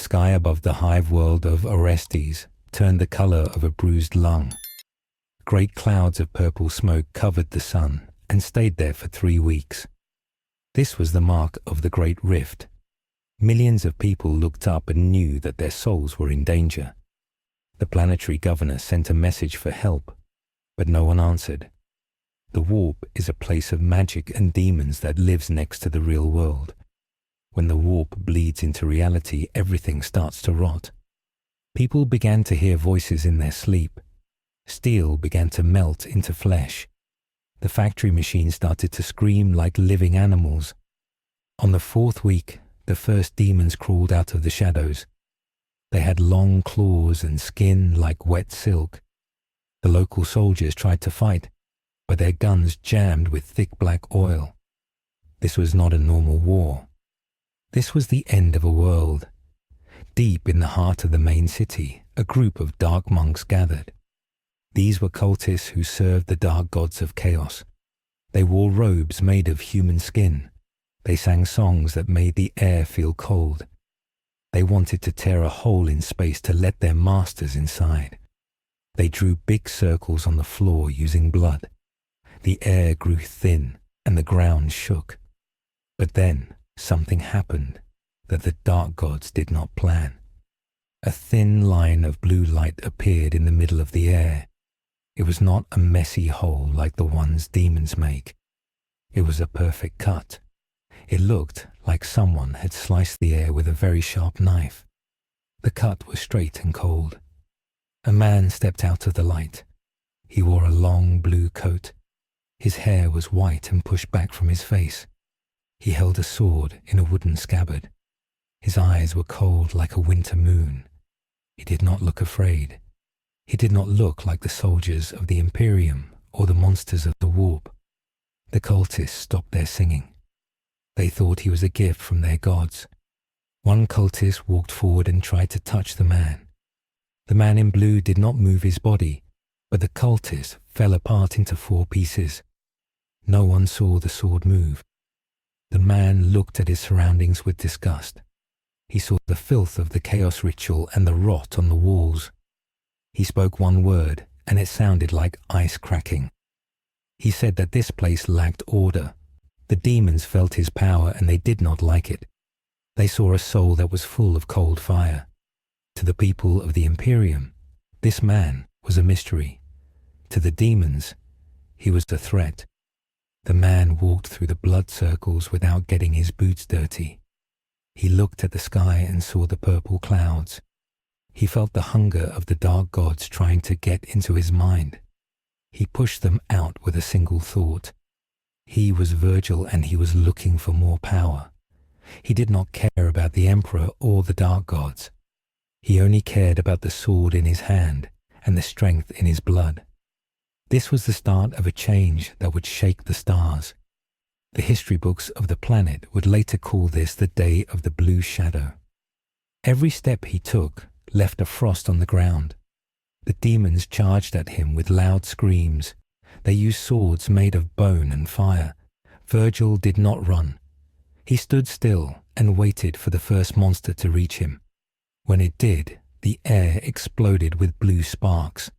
sky above the Hive World of Orestes turned the color of a bruised lung. Great clouds of purple smoke covered the sun and stayed there for 3 weeks. This was the mark of the Great Rift. Millions of people looked up and knew that their souls were in danger. The planetary governor sent a message for help, but no one answered. The warp is a place of magic and demons that lives next to the real world. When the warp bleeds into reality, everything starts to rot. People began to hear voices in their sleep. Steel began to melt into flesh. The factory machines started to scream like living animals. On the 4th week, the first demons crawled out of the shadows. They had long claws and skin like wet silk. The local soldiers tried to fight, but their guns jammed with thick black oil. This was not a normal war. This was the end of a world. Deep in the heart of the main city, a group of dark monks gathered. These were cultists who served the dark gods of chaos. They wore robes made of human skin. They sang songs that made the air feel cold. They wanted to tear a hole in space to let their masters inside. They drew big circles on the floor using blood. The air grew thin and the ground shook. But then something happened that the dark gods did not plan. A thin line of blue light appeared in the middle of the air. It was not a messy hole like the ones demons make. It was a perfect cut. It looked like someone had sliced the air with a very sharp knife. The cut was straight and cold. A man stepped out of the light. He wore a long blue coat. His hair was white and pushed back from his face. He held a sword in a wooden scabbard. His eyes were cold like a winter moon. He did not look afraid. He did not look like the soldiers of the Imperium or the monsters of the warp. The cultists stopped their singing. They thought he was a gift from their gods. One cultist walked forward and tried to touch the man. The man in blue did not move his body, but the cultist fell apart into 4 pieces. No one saw the sword move. The man looked at his surroundings with disgust. He saw the filth of the chaos ritual and the rot on the walls. He spoke one word, and it sounded like ice cracking. He said that this place lacked order. The demons felt his power and they did not like it. They saw a soul that was full of cold fire. To the people of the Imperium, this man was a mystery. To the demons, he was a threat. The man walked through the blood circles without getting his boots dirty. He looked at the sky and saw the purple clouds. He felt the hunger of the dark gods trying to get into his mind. He pushed them out with a single thought. He was Vergil and he was looking for more power. He did not care about the Emperor or the dark gods. He only cared about the sword in his hand and the strength in his blood. This was the start of a change that would shake the stars. The history books of the planet would later call this the Day of the Blue Shadow. Every step he took left a frost on the ground. The demons charged at him with loud screams. They used swords made of bone and fire. Vergil did not run. He stood still and waited for the first monster to reach him. When it did, the air exploded with blue sparks.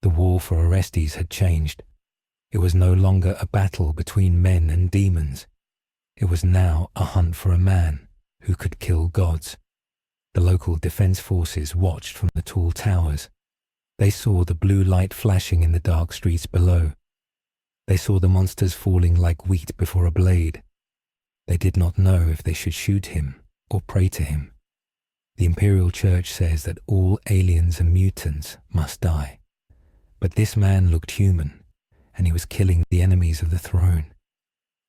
The war for Orestes had changed. It was no longer a battle between men and demons. It was now a hunt for a man who could kill gods. The local defense forces watched from the tall towers. They saw the blue light flashing in the dark streets below. They saw the monsters falling like wheat before a blade. They did not know if they should shoot him or pray to him. The Imperial Church says that all aliens and mutants must die. But this man looked human, and he was killing the enemies of the throne.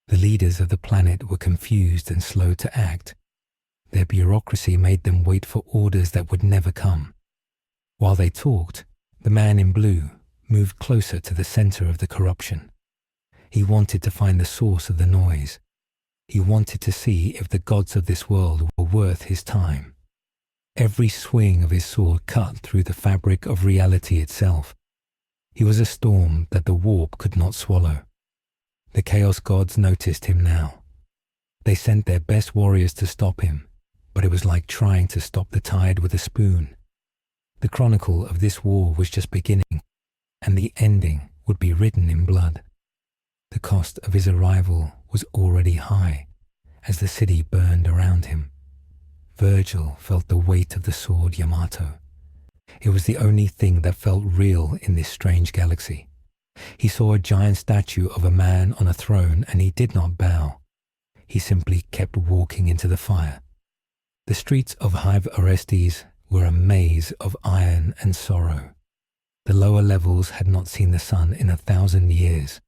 The leaders of the planet were confused and slow to act. Their bureaucracy made them wait for orders that would never come. While they talked, the man in blue moved closer to the center of the corruption. He wanted to find the source of the noise. He wanted to see if the gods of this world were worth his time. Every swing of his sword cut through the fabric of reality itself. He was a storm that the warp could not swallow. The Chaos Gods noticed him now. They sent their best warriors to stop him, but it was like trying to stop the tide with a spoon. The chronicle of this war was just beginning, and the ending would be written in blood. The cost of his arrival was already high, as the city burned around him. Vergil felt the weight of the sword Yamato. It was the only thing that felt real in this strange galaxy. He saw a giant statue of a man on a throne, and he did not bow. He simply kept walking into the fire. The streets of Hive Orestes were a maze of iron and sorrow. The lower levels had not seen the sun in 1,000 years.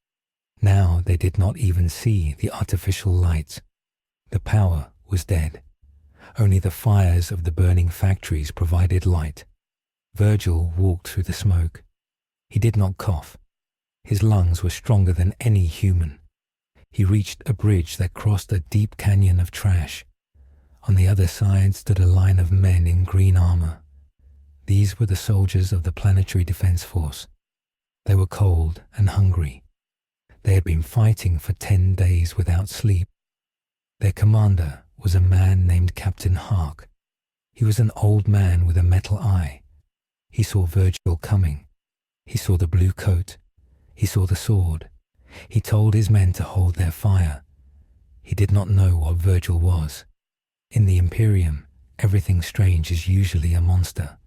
Now they did not even see the artificial lights. The power was dead. Only the fires of the burning factories provided light. Vergil walked through the smoke. He did not cough. His lungs were stronger than any human. He reached a bridge that crossed a deep canyon of trash. On the other side stood a line of men in green armor. These were the soldiers of the Planetary Defense Force. They were cold and hungry. They had been fighting for 10 days without sleep. Their commander was a man named Captain Hark. He was an old man with a metal eye. He saw Vergil coming. He saw the blue coat. He saw the sword. He told his men to hold their fire. He did not know what Vergil was. In the Imperium, everything strange is usually a monster.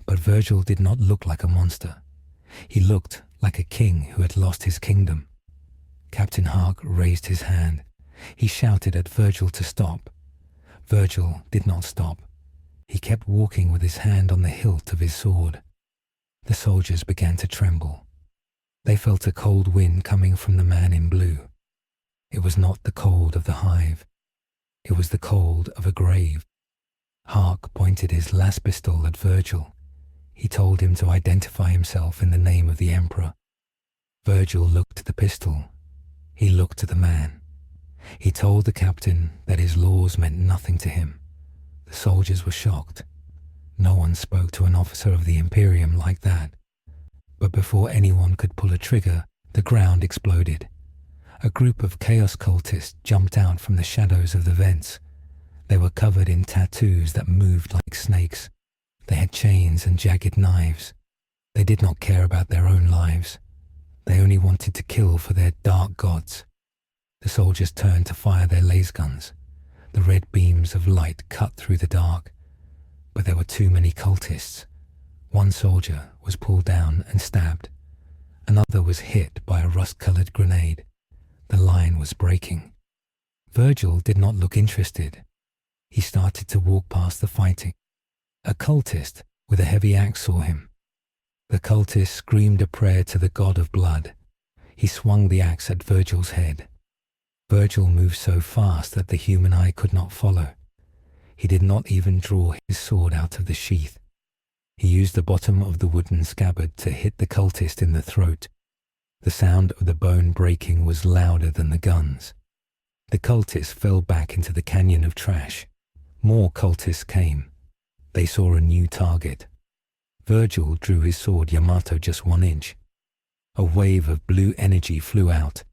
But Vergil did not look like a monster. He looked like a king who had lost his kingdom. Captain Hark raised his hand. He shouted at Vergil to stop. Vergil did not stop. He kept walking with his hand on the hilt of his sword. The soldiers began to tremble. They felt a cold wind coming from the man in blue. It was not the cold of the hive. It was the cold of a grave. Hark pointed his las pistol at Vergil. He told him to identify himself in the name of the Emperor. Vergil looked at the pistol. He looked at the man. He told the captain that his laws meant nothing to him. The soldiers were shocked. No one spoke to an officer of the Imperium like that. But before anyone could pull a trigger, the ground exploded. A group of chaos cultists jumped out from the shadows of the vents. They were covered in tattoos that moved like snakes. They had chains and jagged knives. They did not care about their own lives. They only wanted to kill for their dark gods. The soldiers turned to fire their laser guns. The red beams of light cut through the dark. But there were too many cultists. One soldier was pulled down and stabbed. Another was hit by a rust-colored grenade. The line was breaking. Vergil did not look interested. He started to walk past the fighting. A cultist with a heavy axe saw him. The cultist screamed a prayer to the god of blood. He swung the axe at Vergil's head. Vergil moved so fast that the human eye could not follow. He did not even draw his sword out of the sheath. He used the bottom of the wooden scabbard to hit the cultist in the throat. The sound of the bone breaking was louder than the guns. The cultist fell back into the canyon of trash. More cultists came. They saw a new target. Vergil drew his sword Yamato just 1 inch. A wave of blue energy flew out.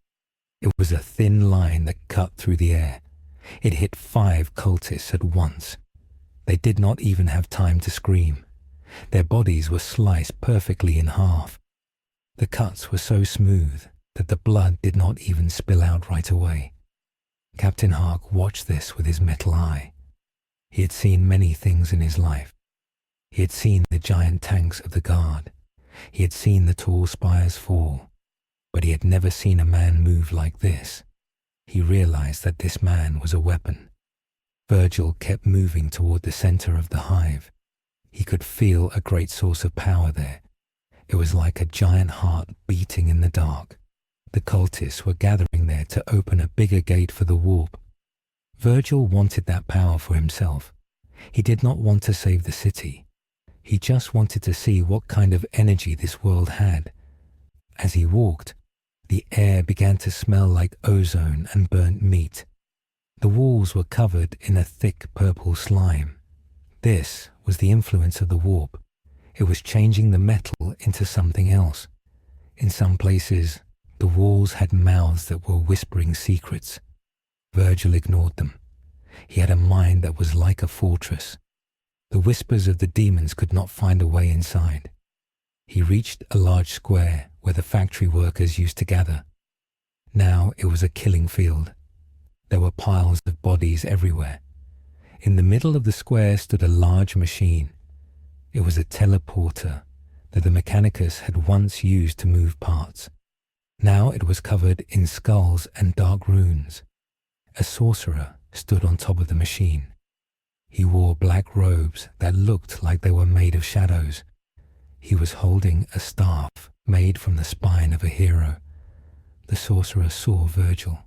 It was a thin line that cut through the air. It hit 5 cultists at once. They did not even have time to scream. Their bodies were sliced perfectly in half. The cuts were so smooth that the blood did not even spill out right away. Captain Hark watched this with his metal eye. He had seen many things in his life. He had seen the giant tanks of the guard. He had seen the tall spires fall. But he had never seen a man move like this. He realized that this man was a weapon. Vergil kept moving toward the center of the hive. He could feel a great source of power there. It was like a giant heart beating in the dark. The cultists were gathering there to open a bigger gate for the warp. Vergil wanted that power for himself. He did not want to save the city. He just wanted to see what kind of energy this world had. As he walked, the air began to smell like ozone and burnt meat. The walls were covered in a thick purple slime. This was the influence of the warp. It was changing the metal into something else. In some places, the walls had mouths that were whispering secrets. Vergil ignored them. He had a mind that was like a fortress. The whispers of the demons could not find a way inside. He reached a large square where the factory workers used to gather. Now it was a killing field. There were piles of bodies everywhere. In the middle of the square stood a large machine. It was a teleporter that the Mechanicus had once used to move parts. Now it was covered in skulls and dark runes. A sorcerer stood on top of the machine. He wore black robes that looked like they were made of shadows. He was holding a staff made from the spine of a hero. The sorcerer saw Vergil.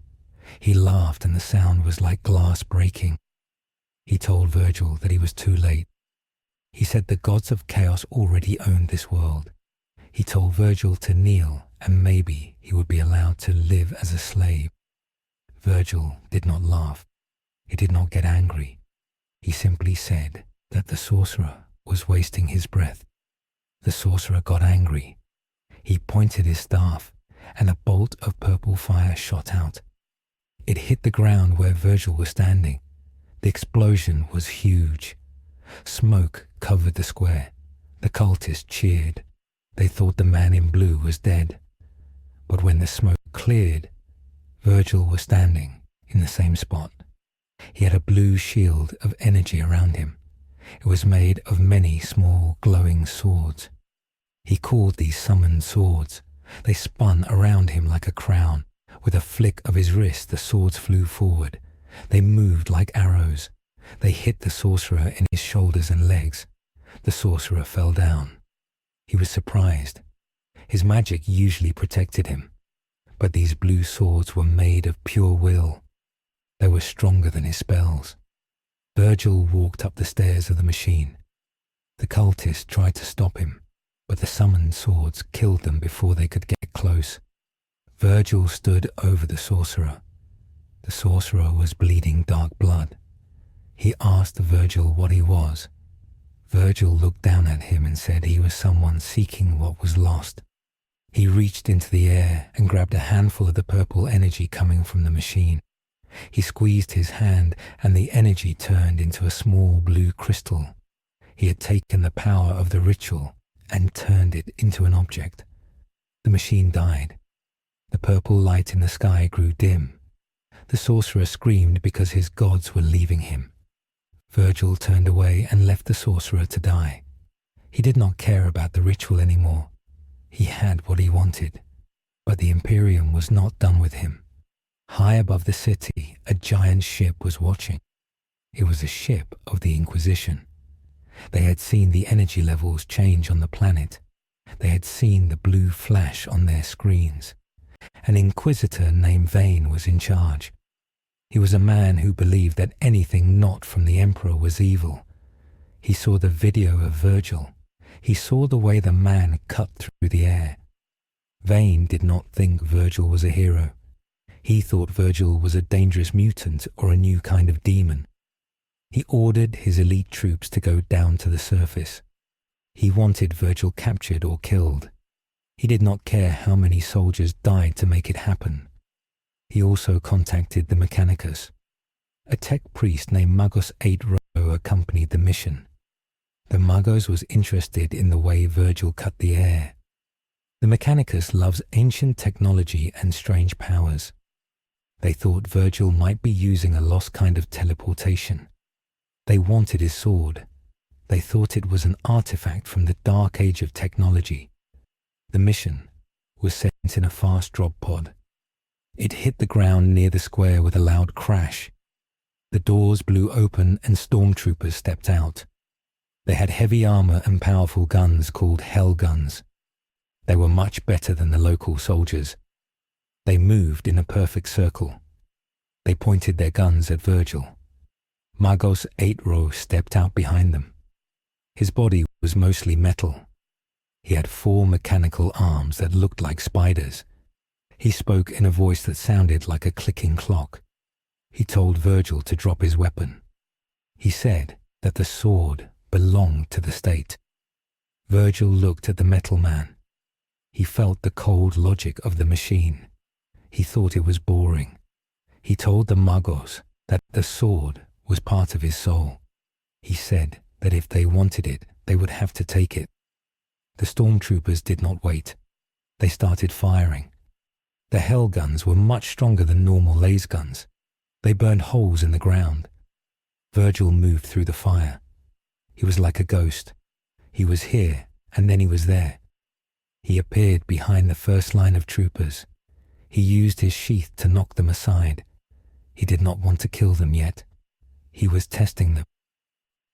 He laughed and the sound was like glass breaking. He told Vergil that he was too late. He said the gods of chaos already owned this world. He told Vergil to kneel and maybe he would be allowed to live as a slave. Vergil did not laugh. He did not get angry. He simply said that the sorcerer was wasting his breath. The sorcerer got angry. He pointed his staff and a bolt of purple fire shot out. It hit the ground where Vergil was standing. The explosion was huge. Smoke covered the square. The cultists cheered. They thought the man in blue was dead. But when the smoke cleared, Vergil was standing in the same spot. He had a blue shield of energy around him. It was made of many small glowing swords. He called these summoned swords. They spun around him like a crown. With a flick of his wrist, the swords flew forward. They moved like arrows. They hit the sorcerer in his shoulders and legs. The sorcerer fell down. He was surprised. His magic usually protected him. But these blue swords were made of pure will. They were stronger than his spells. Vergil walked up the stairs of the machine. The cultists tried to stop him, but the summoned swords killed them before they could get close. Vergil stood over the sorcerer. The sorcerer was bleeding dark blood. He asked Vergil what he was. Vergil looked down at him and said he was someone seeking what was lost. He reached into the air and grabbed a handful of the purple energy coming from the machine. He squeezed his hand and the energy turned into a small blue crystal. He had taken the power of the ritual and turned it into an object. The machine died. The purple light in the sky grew dim. The sorcerer screamed because his gods were leaving him. Vergil turned away and left the sorcerer to die. He did not care about the ritual anymore. He had what he wanted. But the Imperium was not done with him. High above the city, a giant ship was watching. It was a ship of the Inquisition. They had seen the energy levels change on the planet. They had seen the blue flash on their screens. An inquisitor named Vane was in charge. He was a man who believed that anything not from the Emperor was evil. He saw the video of Vergil. He saw the way the man cut through the air. Vane did not think Vergil was a hero. He thought Vergil was a dangerous mutant or a new kind of demon. He ordered his elite troops to go down to the surface. He wanted Vergil captured or killed. He did not care how many soldiers died to make it happen. He also contacted the Mechanicus. A tech priest named Magos 8 Ro accompanied the mission. The Magos was interested in the way Vergil cut the air. The Mechanicus loves ancient technology and strange powers. They thought Vergil might be using a lost kind of teleportation. They wanted his sword. They thought it was an artifact from the dark age of technology. The mission was sent in a fast drop pod. It hit the ground near the square with a loud crash. The doors blew open and stormtroopers stepped out. They had heavy armor and powerful guns called Hell Guns. They were much better than the local soldiers. They moved in a perfect circle. They pointed their guns at Vergil. Magos 8 Ro stepped out behind them. His body was mostly metal. He had 4 mechanical arms that looked like spiders. He spoke in a voice that sounded like a clicking clock. He told Vergil to drop his weapon. He said that the sword belonged to the state. Vergil looked at the metal man. He felt the cold logic of the machine. He thought it was boring. He told the Magos that the sword was part of his soul. He said that if they wanted it, they would have to take it. The stormtroopers did not wait. They started firing. The hell guns were much stronger than normal laser guns. They burned holes in the ground. Vergil moved through the fire. He was like a ghost. He was here, and then he was there. He appeared behind the first line of troopers. He used his sheath to knock them aside. He did not want to kill them yet. He was testing them.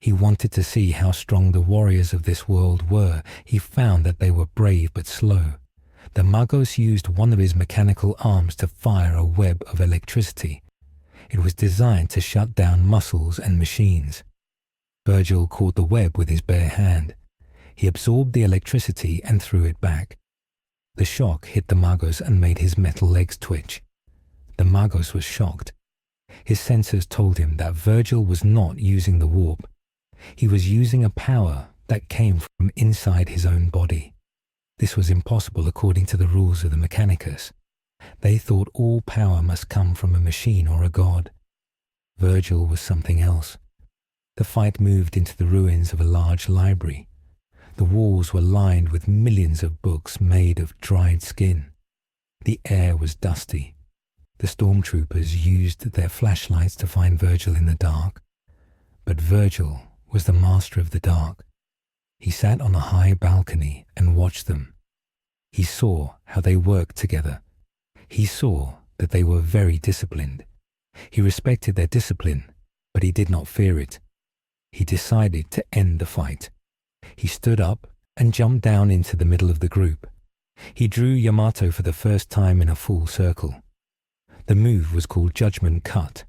He wanted to see how strong the warriors of this world were. He found that they were brave but slow. The Magos used one of his mechanical arms to fire a web of electricity. It was designed to shut down muscles and machines. Vergil caught the web with his bare hand. He absorbed the electricity and threw it back. The shock hit the Magos and made his metal legs twitch. The Magos was shocked. His sensors told him that Vergil was not using the warp. He was using a power that came from inside his own body. This was impossible according to the rules of the Mechanicus. They thought all power must come from a machine or a god. Vergil was something else. The fight moved into the ruins of a large library. The walls were lined with millions of books made of dried skin. The air was dusty. The stormtroopers used their flashlights to find Vergil in the dark. But Vergil was the master of the dark. He sat on a high balcony and watched them. He saw how they worked together. He saw that they were very disciplined. He respected their discipline, but he did not fear it. He decided to end the fight. He stood up and jumped down into the middle of the group. He drew Yamato for the first time in a full circle. The move was called Judgment Cut.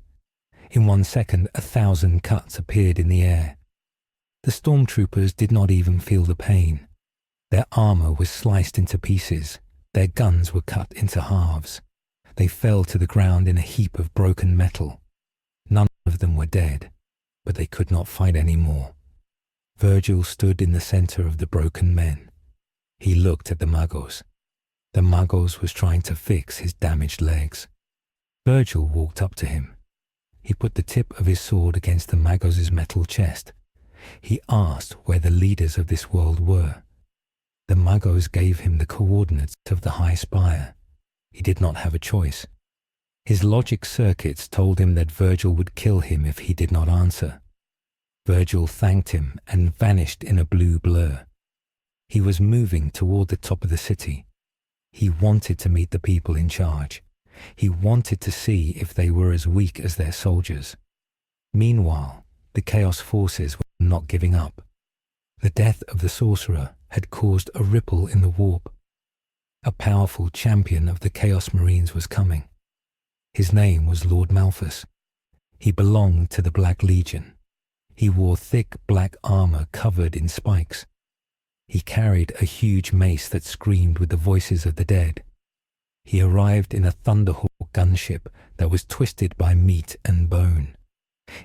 In 1 second, 1,000 cuts appeared in the air. The stormtroopers did not even feel the pain. Their armor was sliced into pieces. Their guns were cut into halves. They fell to the ground in a heap of broken metal. None of them were dead, but they could not fight anymore. Vergil stood in the center of the broken men. He looked at the Magos. The Magos was trying to fix his damaged legs. Vergil walked up to him. He put the tip of his sword against the Magos' metal chest. He asked where the leaders of this world were. The Magos gave him the coordinates of the high spire. He did not have a choice. His logic circuits told him that Vergil would kill him if he did not answer. Vergil thanked him and vanished in a blue blur. He was moving toward the top of the city. He wanted to meet the people in charge. He wanted to see if they were as weak as their soldiers. Meanwhile, the Chaos forces were not giving up. The death of the sorcerer had caused a ripple in the warp. A powerful champion of the Chaos Marines was coming. His name was Lord Malphus. He belonged to the Black Legion. He wore thick black armor covered in spikes. He carried a huge mace that screamed with the voices of the dead. He arrived in a Thunderhawk gunship that was twisted by meat and bone.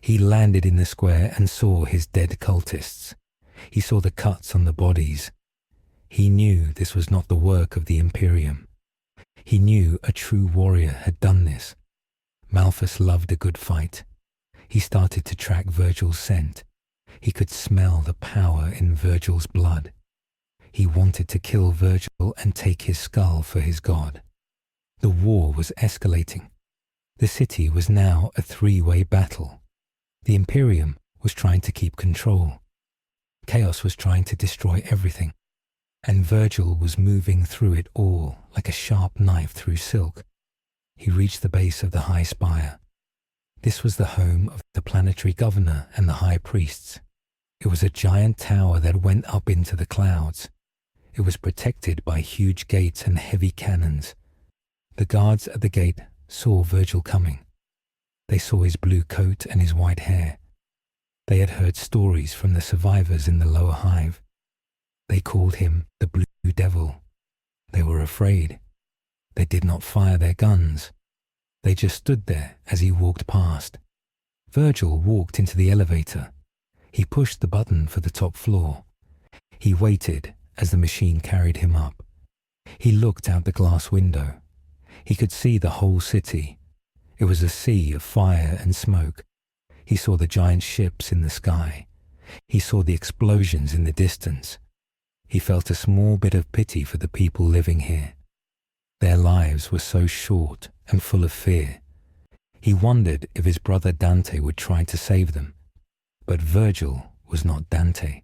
He landed in the square and saw his dead cultists. He saw the cuts on the bodies. He knew this was not the work of the Imperium. He knew a true warrior had done this. Malphus loved a good fight. He started to track Vergil's scent. He could smell the power in Vergil's blood. He wanted to kill Vergil and take his skull for his god. The war was escalating. The city was now a three-way battle. The Imperium was trying to keep control. Chaos was trying to destroy everything, and Vergil was moving through it all like a sharp knife through silk. He reached the base of the high spire. This was the home of the planetary governor and the high priests. It was a giant tower that went up into the clouds. It was protected by huge gates and heavy cannons. The guards at the gate saw Vergil coming. They saw his blue coat and his white hair. They had heard stories from the survivors in the lower hive. They called him the Blue Devil. They were afraid. They did not fire their guns. They just stood there as he walked past. Vergil walked into the elevator. He pushed the button for the top floor. He waited as the machine carried him up. He looked out the glass window. He could see the whole city. It was a sea of fire and smoke. He saw the giant ships in the sky. He saw the explosions in the distance. He felt a small bit of pity for the people living here. Their lives were so short and full of fear. He wondered if his brother Dante would try to save them. But Vergil was not Dante.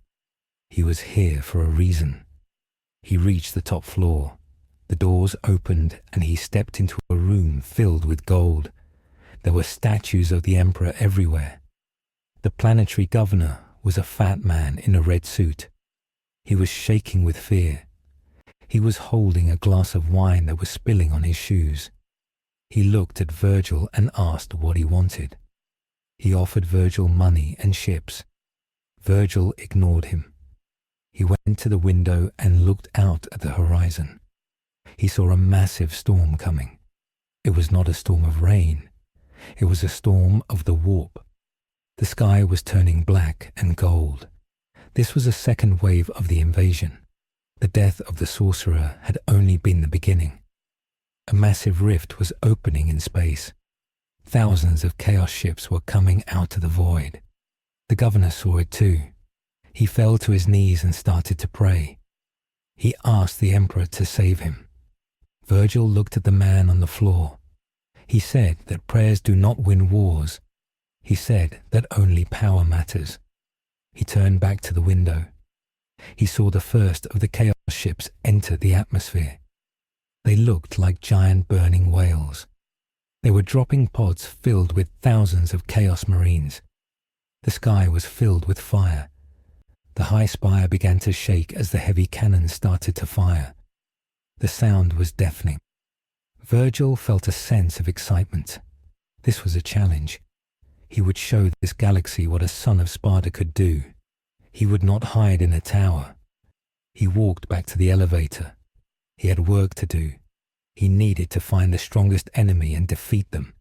He was here for a reason. He reached the top floor. The doors opened and he stepped into a room filled with gold. There were statues of the emperor everywhere. The planetary governor was a fat man in a red suit. He was shaking with fear. He was holding a glass of wine that was spilling on his shoes. He looked at Vergil and asked what he wanted. He offered Vergil money and ships. Vergil ignored him. He went to the window and looked out at the horizon. He saw a massive storm coming. It was not a storm of rain. It was a storm of the warp. The sky was turning black and gold. This was a second wave of the invasion. The death of the sorcerer had only been the beginning. A massive rift was opening in space. Thousands of chaos ships were coming out of the void. The governor saw it too. He fell to his knees and started to pray. He asked the emperor to save him. Vergil looked at the man on the floor. He said that prayers do not win wars. He said that only power matters. He turned back to the window. He saw the first of the chaos ships enter the atmosphere. They looked like giant burning whales. They were dropping pods filled with thousands of chaos marines. The sky was filled with fire. The high spire began to shake as the heavy cannons started to fire. The sound was deafening. Vergil felt a sense of excitement. This was a challenge. He would show this galaxy what a Son of Sparda could do. He would not hide in a tower. He walked back to the elevator. He had work to do. He needed to find the strongest enemy and defeat them.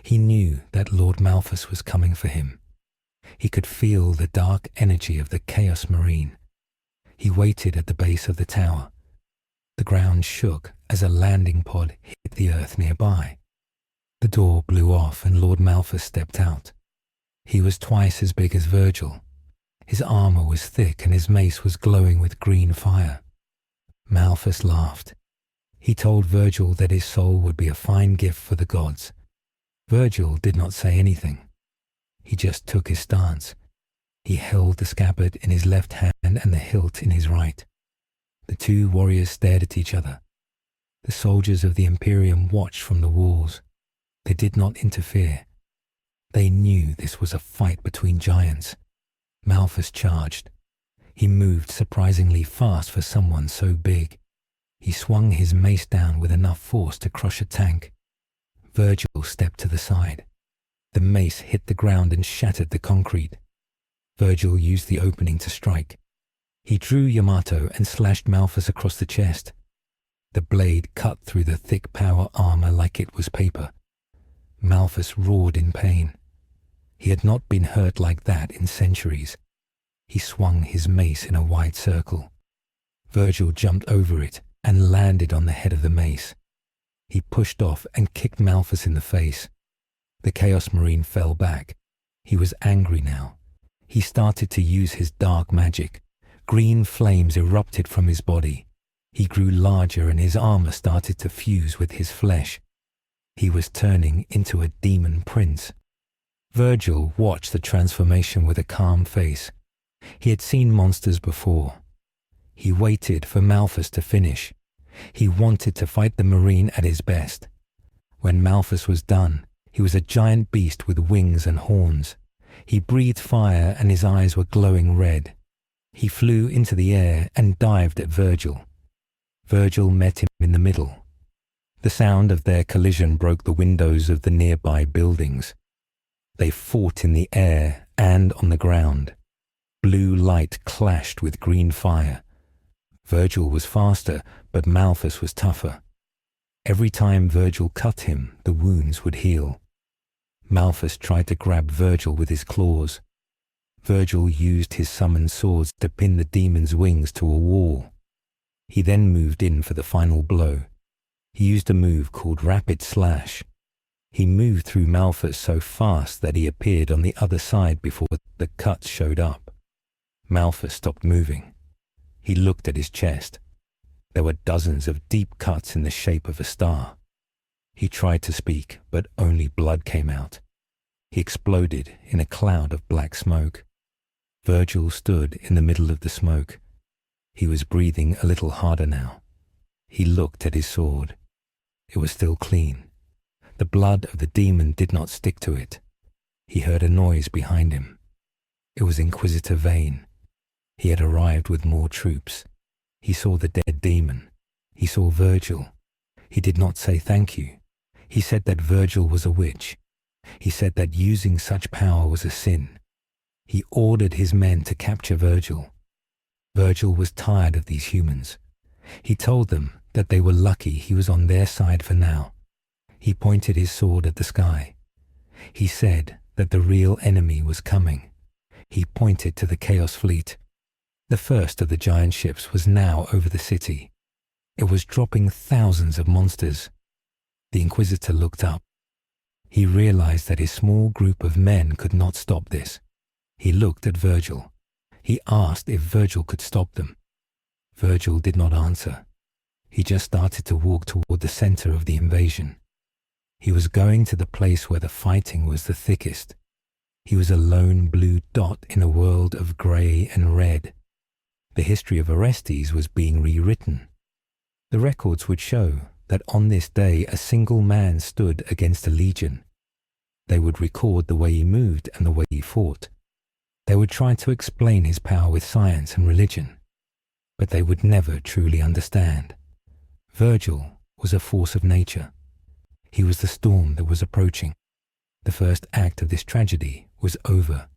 He knew that Lord Malphus was coming for him. He could feel the dark energy of the Chaos Marine. He waited at the base of the tower. The ground shook as a landing pod hit the earth nearby. The door blew off and Lord Malphus stepped out. He was twice as big as Vergil. His armor was thick and his mace was glowing with green fire. Malphus laughed. He told Vergil that his soul would be a fine gift for the gods. Vergil did not say anything. He just took his stance. He held the scabbard in his left hand and the hilt in his right. The two warriors stared at each other. The soldiers of the Imperium watched from the walls. They did not interfere. They knew this was a fight between giants. Malphus charged. He moved surprisingly fast for someone so big. He swung his mace down with enough force to crush a tank. Vergil stepped to the side. The mace hit the ground and shattered the concrete. Vergil used the opening to strike. He drew Yamato and slashed Malphus across the chest. The blade cut through the thick power armor like it was paper. Malphus roared in pain. He had not been hurt like that in centuries. He swung his mace in a wide circle. Vergil jumped over it and landed on the head of the mace. He pushed off and kicked Malphus in the face. The Chaos Marine fell back. He was angry now. He started to use his dark magic. Green flames erupted from his body. He grew larger and his armor started to fuse with his flesh. He was turning into a demon prince. Vergil watched the transformation with a calm face. He had seen monsters before. He waited for Malphus to finish. He wanted to fight the Marine at his best. When Malphus was done, he was a giant beast with wings and horns. He breathed fire and his eyes were glowing red. He flew into the air and dived at Vergil. Vergil met him in the middle. The sound of their collision broke the windows of the nearby buildings. They fought in the air and on the ground. Blue light clashed with green fire. Vergil was faster, but Malphus was tougher. Every time Vergil cut him, the wounds would heal. Malphus tried to grab Vergil with his claws. Vergil used his summoned swords to pin the demon's wings to a wall. He then moved in for the final blow. He used a move called Rapid Slash. He moved through Malphas so fast that he appeared on the other side before the cuts showed up. Malphas stopped moving. He looked at his chest. There were dozens of deep cuts in the shape of a star. He tried to speak, but only blood came out. He exploded in a cloud of black smoke. Vergil stood in the middle of the smoke. He was breathing a little harder now. He looked at his sword. It was still clean. The blood of the demon did not stick to it. He heard a noise behind him. It was Inquisitor Vane. He had arrived with more troops. He saw the dead demon. He saw Vergil. He did not say thank you. He said that Vergil was a witch. He said that using such power was a sin. He ordered his men to capture Vergil. Vergil was tired of these humans. He told them that they were lucky he was on their side for now. He pointed his sword at the sky. He said that the real enemy was coming. He pointed to the Chaos Fleet. The first of the giant ships was now over the city. It was dropping thousands of monsters. The Inquisitor looked up. He realized that his small group of men could not stop this. He looked at Vergil. He asked if Vergil could stop them. Vergil did not answer. He just started to walk toward the center of the invasion. He was going to the place where the fighting was the thickest. He was a lone blue dot in a world of grey and red. The history of Orestes was being rewritten. The records would show that on this day a single man stood against a legion. They would record the way he moved and the way he fought. They would try to explain his power with science and religion, but they would never truly understand. Vergil was a force of nature. He was the storm that was approaching. The first act of this tragedy was over.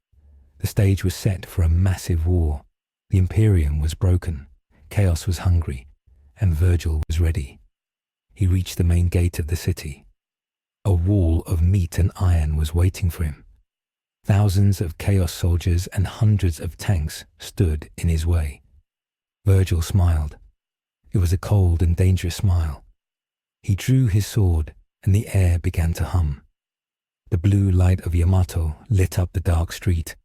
The stage was set for a massive war. The Imperium was broken, Chaos was hungry, and Vergil was ready. He reached the main gate of the city. A wall of meat and iron was waiting for him. Thousands of Chaos soldiers and hundreds of tanks stood in his way. Vergil smiled. It was a cold and dangerous smile. He drew his sword, and the air began to hum. The blue light of Yamato lit up the dark street.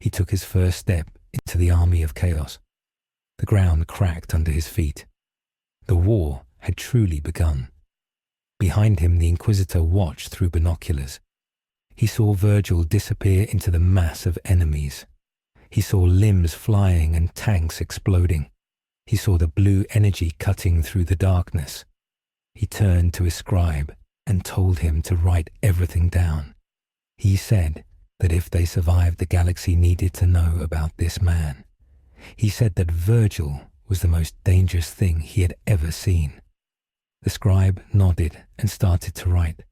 He took his first step into the army of chaos. The ground cracked under his feet. The war had truly begun. Behind him, the Inquisitor watched through binoculars. He saw Vergil disappear into the mass of enemies. He saw limbs flying and tanks exploding. He saw the blue energy cutting through the darkness. He turned to his scribe and told him to write everything down. He said that if they survived, the galaxy needed to know about this man. He said that Vergil was the most dangerous thing he had ever seen. The scribe nodded and started to write.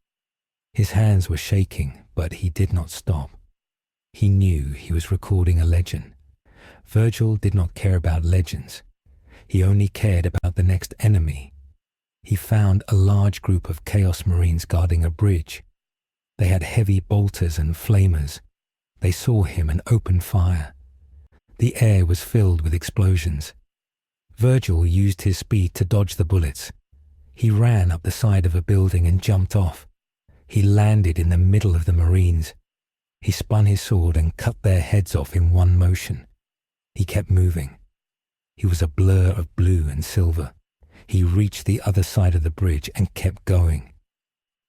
His hands were shaking, but he did not stop. He knew he was recording a legend. Vergil did not care about legends. He only cared about the next enemy. He found a large group of Chaos Marines guarding a bridge. They had heavy bolters and flamers. They saw him and opened fire. The air was filled with explosions. Vergil used his speed to dodge the bullets. He ran up the side of a building and jumped off. He landed in the middle of the Marines. He spun his sword and cut their heads off in one motion. He kept moving. He was a blur of blue and silver. He reached the other side of the bridge and kept going.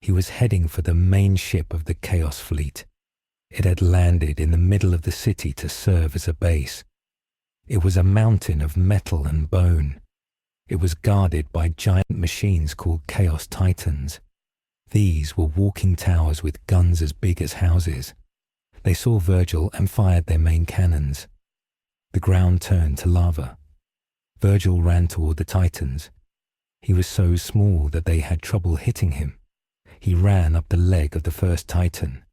He was heading for the main ship of the Chaos Fleet. It had landed in the middle of the city to serve as a base. It was a mountain of metal and bone. It was guarded by giant machines called Chaos Titans. These were walking towers with guns as big as houses. They saw Vergil and fired their main cannons. The ground turned to lava. Vergil ran toward the Titans. He was so small that they had trouble hitting him. He ran up the leg of the first Titan.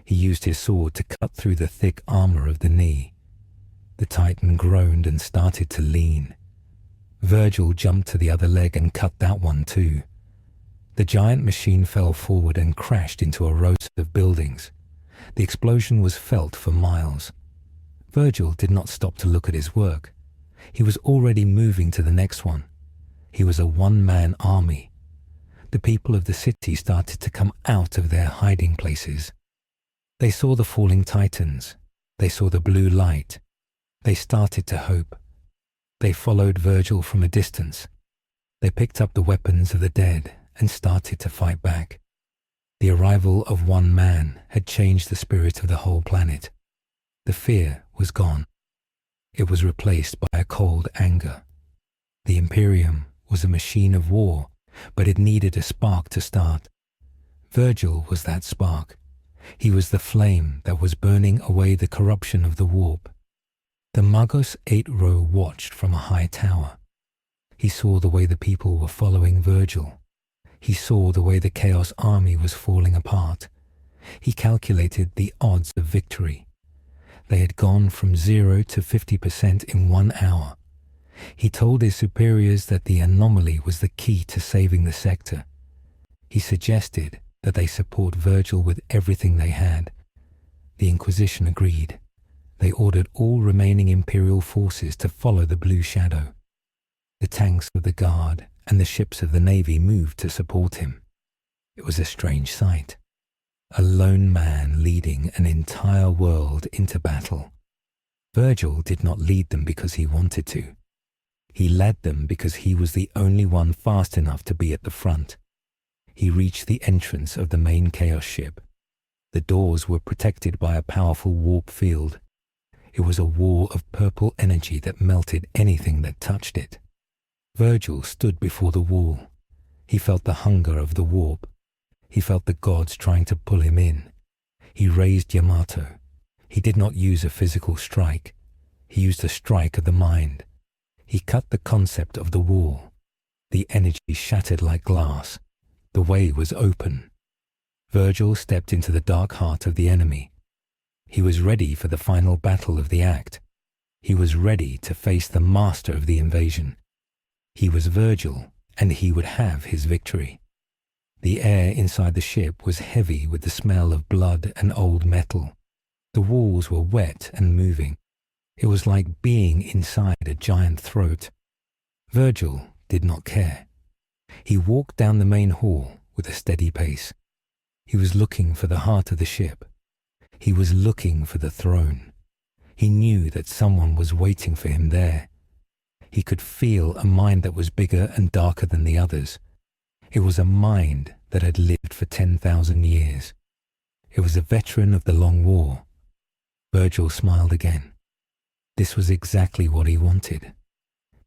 He used his sword to cut through the thick armor of the knee. The Titan groaned and started to lean. Vergil jumped to the other leg and cut that one too. The giant machine fell forward and crashed into a row of buildings. The explosion was felt for miles. Vergil did not stop to look at his work. He was already moving to the next one. He was a one-man army. The people of the city started to come out of their hiding places. They saw the falling titans. They saw the blue light. They started to hope. They followed Vergil from a distance. They picked up the weapons of the dead and started to fight back. The arrival of one man had changed the spirit of the whole planet. The fear was gone. It was replaced by a cold anger. The Imperium was a machine of war, but it needed a spark to start. Vergil was that spark. He was the flame that was burning away the corruption of the warp. The Magos 8 Row watched from a high tower. He saw the way the people were following Vergil. He saw the way the Chaos Army was falling apart. He calculated the odds of victory. They had gone from 0 to 50% in 1 hour. He told his superiors that the anomaly was the key to saving the sector. He suggested that they support Vergil with everything they had. The Inquisition agreed. They ordered all remaining Imperial forces to follow the Blue Shadow. The tanks of the Guard and the ships of the Navy moved to support him. It was a strange sight. A lone man leading an entire world into battle. Vergil did not lead them because he wanted to. He led them because he was the only one fast enough to be at the front. He reached the entrance of the main Chaos ship. The doors were protected by a powerful warp field. It was a wall of purple energy that melted anything that touched it. Vergil stood before the wall. He felt the hunger of the warp. He felt the gods trying to pull him in. He raised Yamato. He did not use a physical strike. He used a strike of the mind. He cut the concept of the wall. The energy shattered like glass. The way was open. Vergil stepped into the dark heart of the enemy. He was ready for the final battle of the act. He was ready to face the master of the invasion. He was Vergil, and he would have his victory. The air inside the ship was heavy with the smell of blood and old metal. The walls were wet and moving. It was like being inside a giant throat. Vergil did not care. He walked down the main hall with a steady pace. He was looking for the heart of the ship. He was looking for the throne. He knew that someone was waiting for him there. He could feel a mind that was bigger and darker than the others. It was a mind that had lived for 10,000 years. It was a veteran of the Long War. Vergil smiled again. This was exactly what he wanted.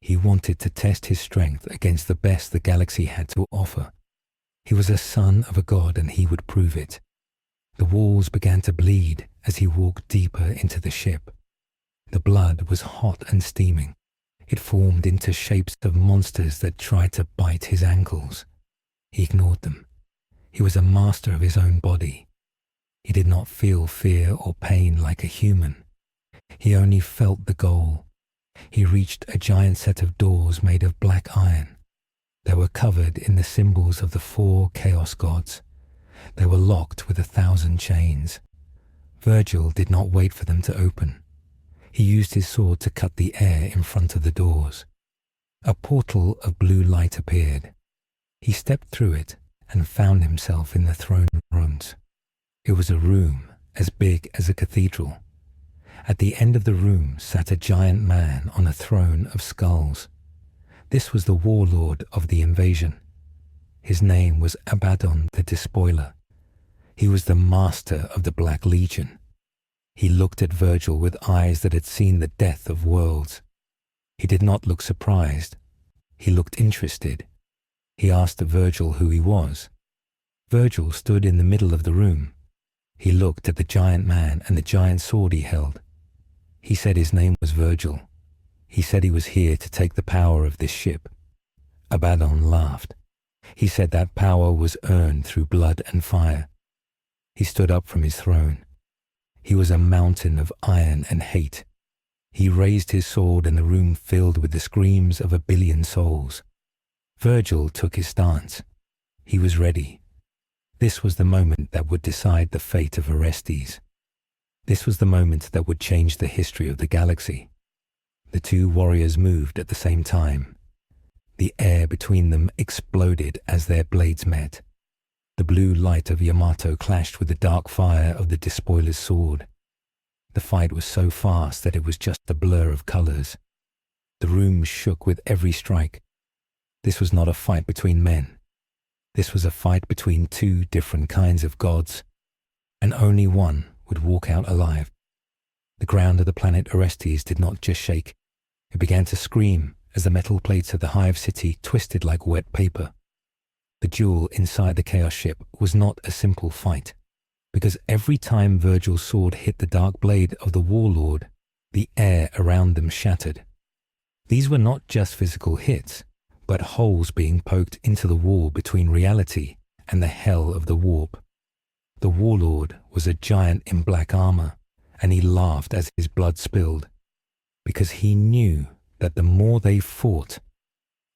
He wanted to test his strength against the best the galaxy had to offer. He was a son of a god, and he would prove it. The walls began to bleed as he walked deeper into the ship. The blood was hot and steaming. It formed into shapes of monsters that tried to bite his ankles. He ignored them. He was a master of his own body. He did not feel fear or pain like a human. He only felt the goal. He reached a giant set of doors made of black iron. They were covered in the symbols of the 4 chaos gods. They were locked with 1,000 chains. Vergil did not wait for them to open. He used his sword to cut the air in front of the doors. A portal of blue light appeared. He stepped through it and found himself in the throne rooms. It was a room as big as a cathedral. At the end of the room sat a giant man on a throne of skulls. This was the warlord of the invasion. His name was Abaddon the Despoiler. He was the master of the Black Legion. He looked at Vergil with eyes that had seen the death of worlds. He did not look surprised. He looked interested. He asked Vergil who he was. Vergil stood in the middle of the room. He looked at the giant man and the giant sword he held. He said his name was Vergil. He said he was here to take the power of this ship. Abaddon laughed. He said that power was earned through blood and fire. He stood up from his throne. He was a mountain of iron and hate. He raised his sword and the room filled with the screams of 1 billion souls. Vergil took his stance. He was ready. This was the moment that would decide the fate of Orestes. This was the moment that would change the history of the galaxy. The 2 warriors moved at the same time. The air between them exploded as their blades met. The blue light of Yamato clashed with the dark fire of the despoiler's sword. The fight was so fast that it was just a blur of colors. The room shook with every strike. This was not a fight between men. This was a fight between two different kinds of gods, and only one would walk out alive. The ground of the planet Orestes did not just shake. It began to scream as the metal plates of the Hive city twisted like wet paper. The duel inside the Chaos ship was not a simple fight, because every time Vergil's sword hit the dark blade of the warlord, the air around them shattered. These were not just physical hits, but holes being poked into the wall between reality and the hell of the warp. The warlord was a giant in black armor, and he laughed as his blood spilled, because he knew that the more they fought,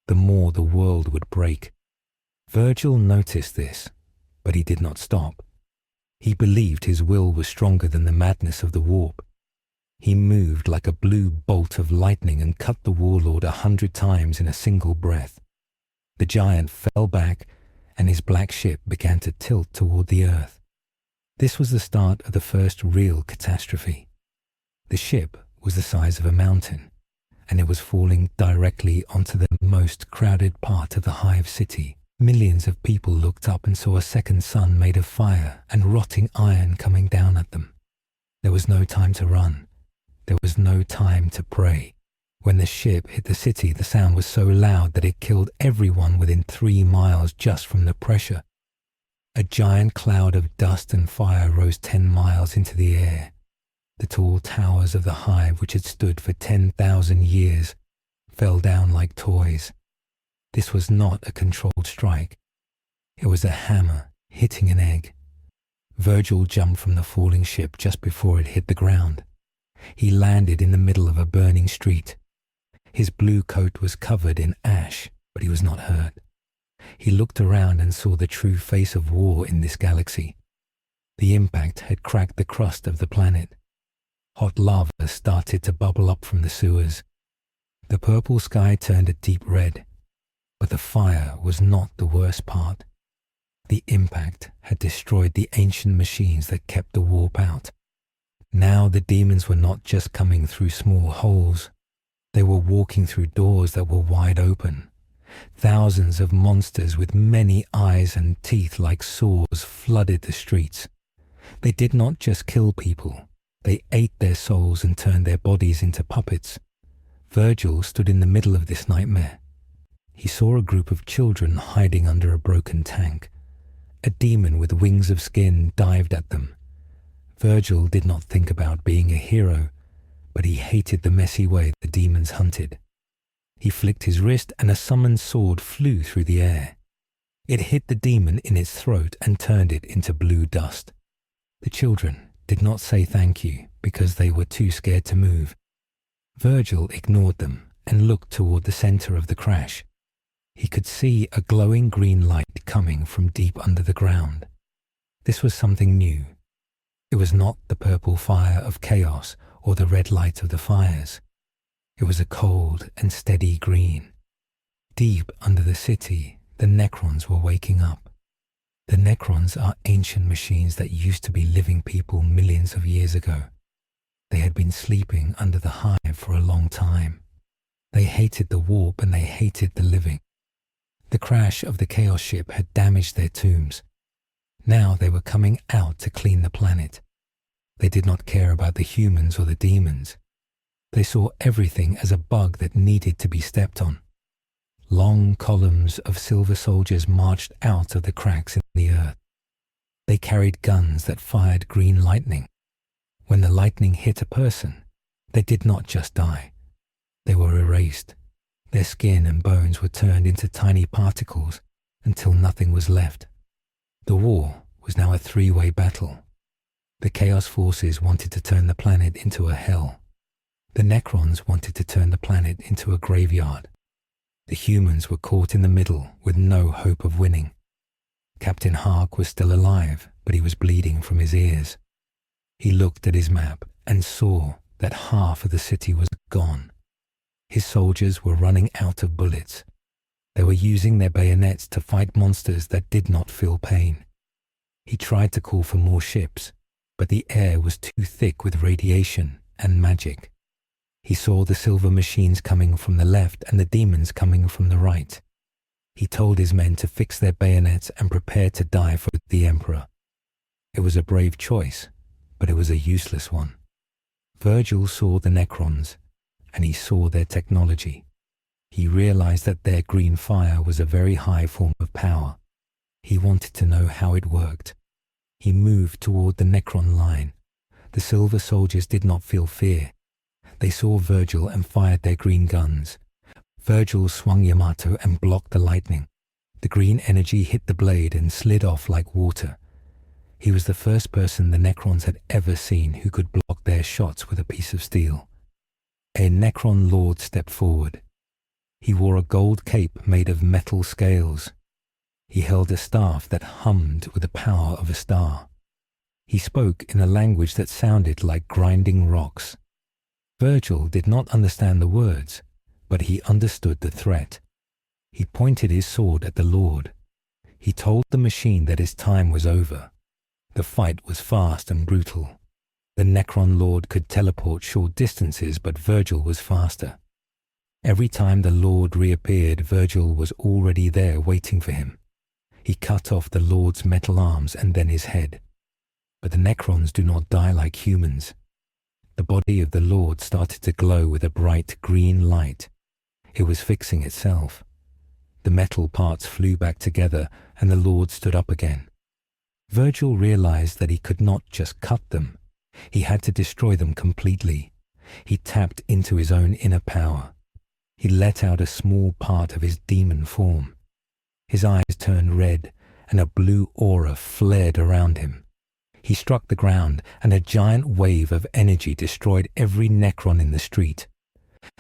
the more the world would break. Vergil noticed this, but he did not stop. He believed his will was stronger than the madness of the warp. He moved like a blue bolt of lightning and cut the warlord 100 times in a single breath. The giant fell back, and his black ship began to tilt toward the earth. This was the start of the first real catastrophe. The ship was the size of a mountain, and it was falling directly onto the most crowded part of the Hive city. Millions of people looked up and saw a second sun made of fire and rotting iron coming down at them. There was no time to run. There was no time to pray. When the ship hit the city, the sound was so loud that it killed everyone within 3 miles just from the pressure. A giant cloud of dust and fire rose 10 miles into the air. The tall towers of the Hive, which had stood for 10,000 years, fell down like toys. This was not a controlled strike. It was a hammer hitting an egg. Vergil jumped from the falling ship just before it hit the ground. He landed in the middle of a burning street. His blue coat was covered in ash, but he was not hurt. He looked around and saw the true face of war in this galaxy. The impact had cracked the crust of the planet. Hot lava started to bubble up from the sewers. The purple sky turned a deep red. But the fire was not the worst part. The impact had destroyed the ancient machines that kept the warp out. Now the demons were not just coming through small holes. They were walking through doors that were wide open. Thousands of monsters with many eyes and teeth like saws flooded the streets. They did not just kill people. They ate their souls and turned their bodies into puppets. Vergil stood in the middle of this nightmare. He saw a group of children hiding under a broken tank. A demon with wings of skin dived at them. Vergil did not think about being a hero, but he hated the messy way the demons hunted. He flicked his wrist and a summoned sword flew through the air. It hit the demon in its throat and turned it into blue dust. The children did not say thank you because they were too scared to move. Vergil ignored them and looked toward the center of the crash. He could see a glowing green light coming from deep under the ground. This was something new. It was not the purple fire of chaos or the red light of the fires. It was a cold and steady green. Deep under the city, the Necrons were waking up. The Necrons are ancient machines that used to be living people millions of years ago. They had been sleeping under the Hive for a long time. They hated the warp and they hated the living. The crash of the Chaos ship had damaged their tombs. Now they were coming out to clean the planet. They did not care about the humans or the demons. They saw everything as a bug that needed to be stepped on. Long columns of silver soldiers marched out of the cracks in the earth. They carried guns that fired green lightning. When the lightning hit a person, they did not just die. They were erased. Their skin and bones were turned into tiny particles until nothing was left. The war was now a three-way battle. The Chaos forces wanted to turn the planet into a hell. The Necrons wanted to turn the planet into a graveyard. The humans were caught in the middle with no hope of winning. Captain Hark was still alive, but he was bleeding from his ears. He looked at his map and saw that half of the city was gone. His soldiers were running out of bullets. They were using their bayonets to fight monsters that did not feel pain. He tried to call for more ships, but the air was too thick with radiation and magic. He saw the silver machines coming from the left and the demons coming from the right. He told his men to fix their bayonets and prepare to die for the Emperor. It was a brave choice, but it was a useless one. Vergil saw the Necrons, and he saw their technology. He realized that their green fire was a very high form of power. He wanted to know how it worked. He moved toward the Necron line. The silver soldiers did not feel fear. They saw Vergil and fired their green guns. Vergil swung Yamato and blocked the lightning. The green energy hit the blade and slid off like water. He was the first person the Necrons had ever seen who could block their shots with a piece of steel. A Necron lord stepped forward. He wore a gold cape made of metal scales. He held a staff that hummed with the power of a star. He spoke in a language that sounded like grinding rocks. Vergil did not understand the words, but he understood the threat. He pointed his sword at the Lord. He told the machine that his time was over. The fight was fast and brutal. The Necron Lord could teleport short distances, but Vergil was faster. Every time the Lord reappeared, Vergil was already there waiting for him. He cut off the Lord's metal arms and then his head. But the Necrons do not die like humans. The body of the Lord started to glow with a bright green light. It was fixing itself. The metal parts flew back together and the Lord stood up again. Vergil realized that he could not just cut them. He had to destroy them completely. He tapped into his own inner power. He let out a small part of his demon form. His eyes turned red and a blue aura flared around him. He struck the ground and a giant wave of energy destroyed every Necron in the street.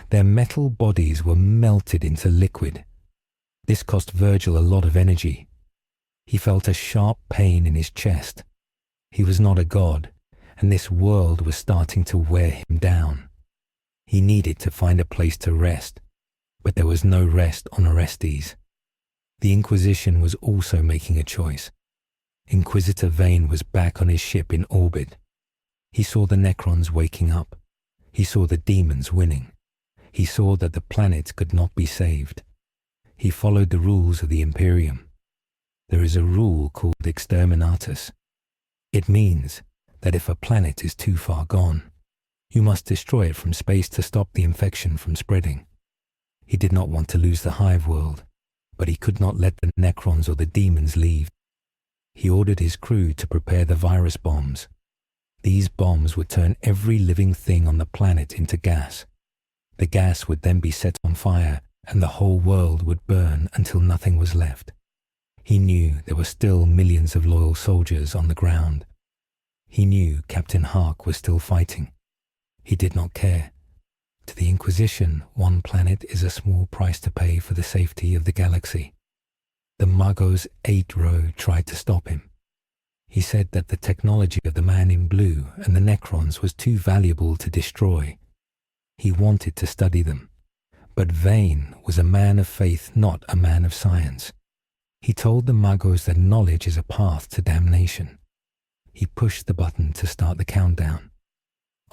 Their metal bodies were melted into liquid. This cost Vergil a lot of energy. He felt a sharp pain in his chest. He was not a god, and this world was starting to wear him down. He needed to find a place to rest, but there was no rest on Orestes. The Inquisition was also making a choice. Inquisitor Vane was back on his ship in orbit. He saw the Necrons waking up. He saw the demons winning. He saw that the planet could not be saved. He followed the rules of the Imperium. There is a rule called Exterminatus. It means that if a planet is too far gone, you must destroy it from space to stop the infection from spreading. He did not want to lose the Hive World, but he could not let the Necrons or the demons leave. He ordered his crew to prepare the virus bombs. These bombs would turn every living thing on the planet into gas. The gas would then be set on fire, and the whole world would burn until nothing was left. He knew there were still millions of loyal soldiers on the ground. He knew Captain Hark was still fighting. He did not care. To the Inquisition, one planet is a small price to pay for the safety of the galaxy. The Magos 8 Row tried to stop him. He said that the technology of the man in blue and the Necrons was too valuable to destroy. He wanted to study them. But Vane was a man of faith, not a man of science. He told the Magos that knowledge is a path to damnation. He pushed the button to start the countdown.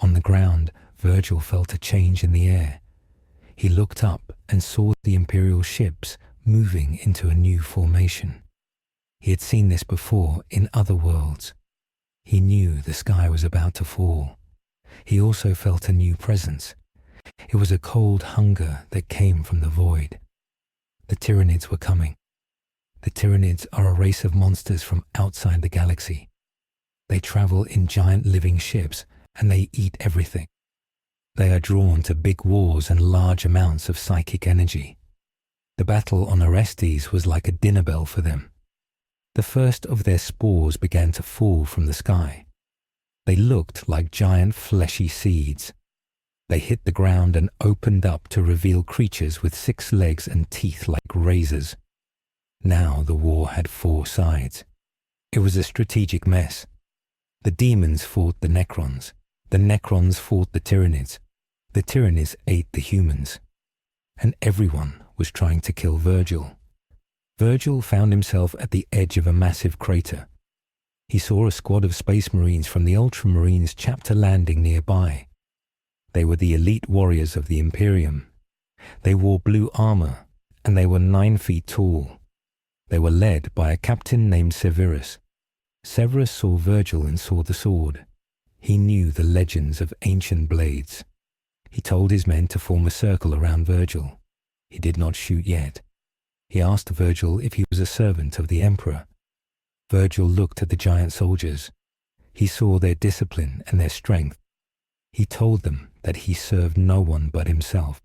On the ground, Vergil felt a change in the air. He looked up and saw the Imperial ships moving into a new formation. He had seen this before in other worlds. He knew the sky was about to fall. He also felt a new presence. It was a cold hunger that came from the void. The Tyranids were coming. The Tyranids are a race of monsters from outside the galaxy. They travel in giant living ships and they eat everything. They are drawn to big wars and large amounts of psychic energy. The battle on Orestes was like a dinner bell for them. The first of their spores began to fall from the sky. They looked like giant fleshy seeds. They hit the ground and opened up to reveal creatures with 6 legs and teeth like razors. Now the war had 4 sides. It was a strategic mess. The demons fought the Necrons. The Necrons fought the Tyranids. The Tyranids ate the humans. And everyone was trying to kill Vergil. Vergil found himself at the edge of a massive crater. He saw a squad of Space Marines from the Ultramarines chapter landing nearby. They were the elite warriors of the Imperium. They wore blue armor, and they were 9 feet tall. They were led by a captain named Severus. Severus saw Vergil and saw the sword. He knew the legends of ancient blades. He told his men to form a circle around Vergil. He did not shoot yet. He asked Vergil if he was a servant of the Emperor. Vergil looked at the giant soldiers. He saw their discipline and their strength. He told them that he served no one but himself.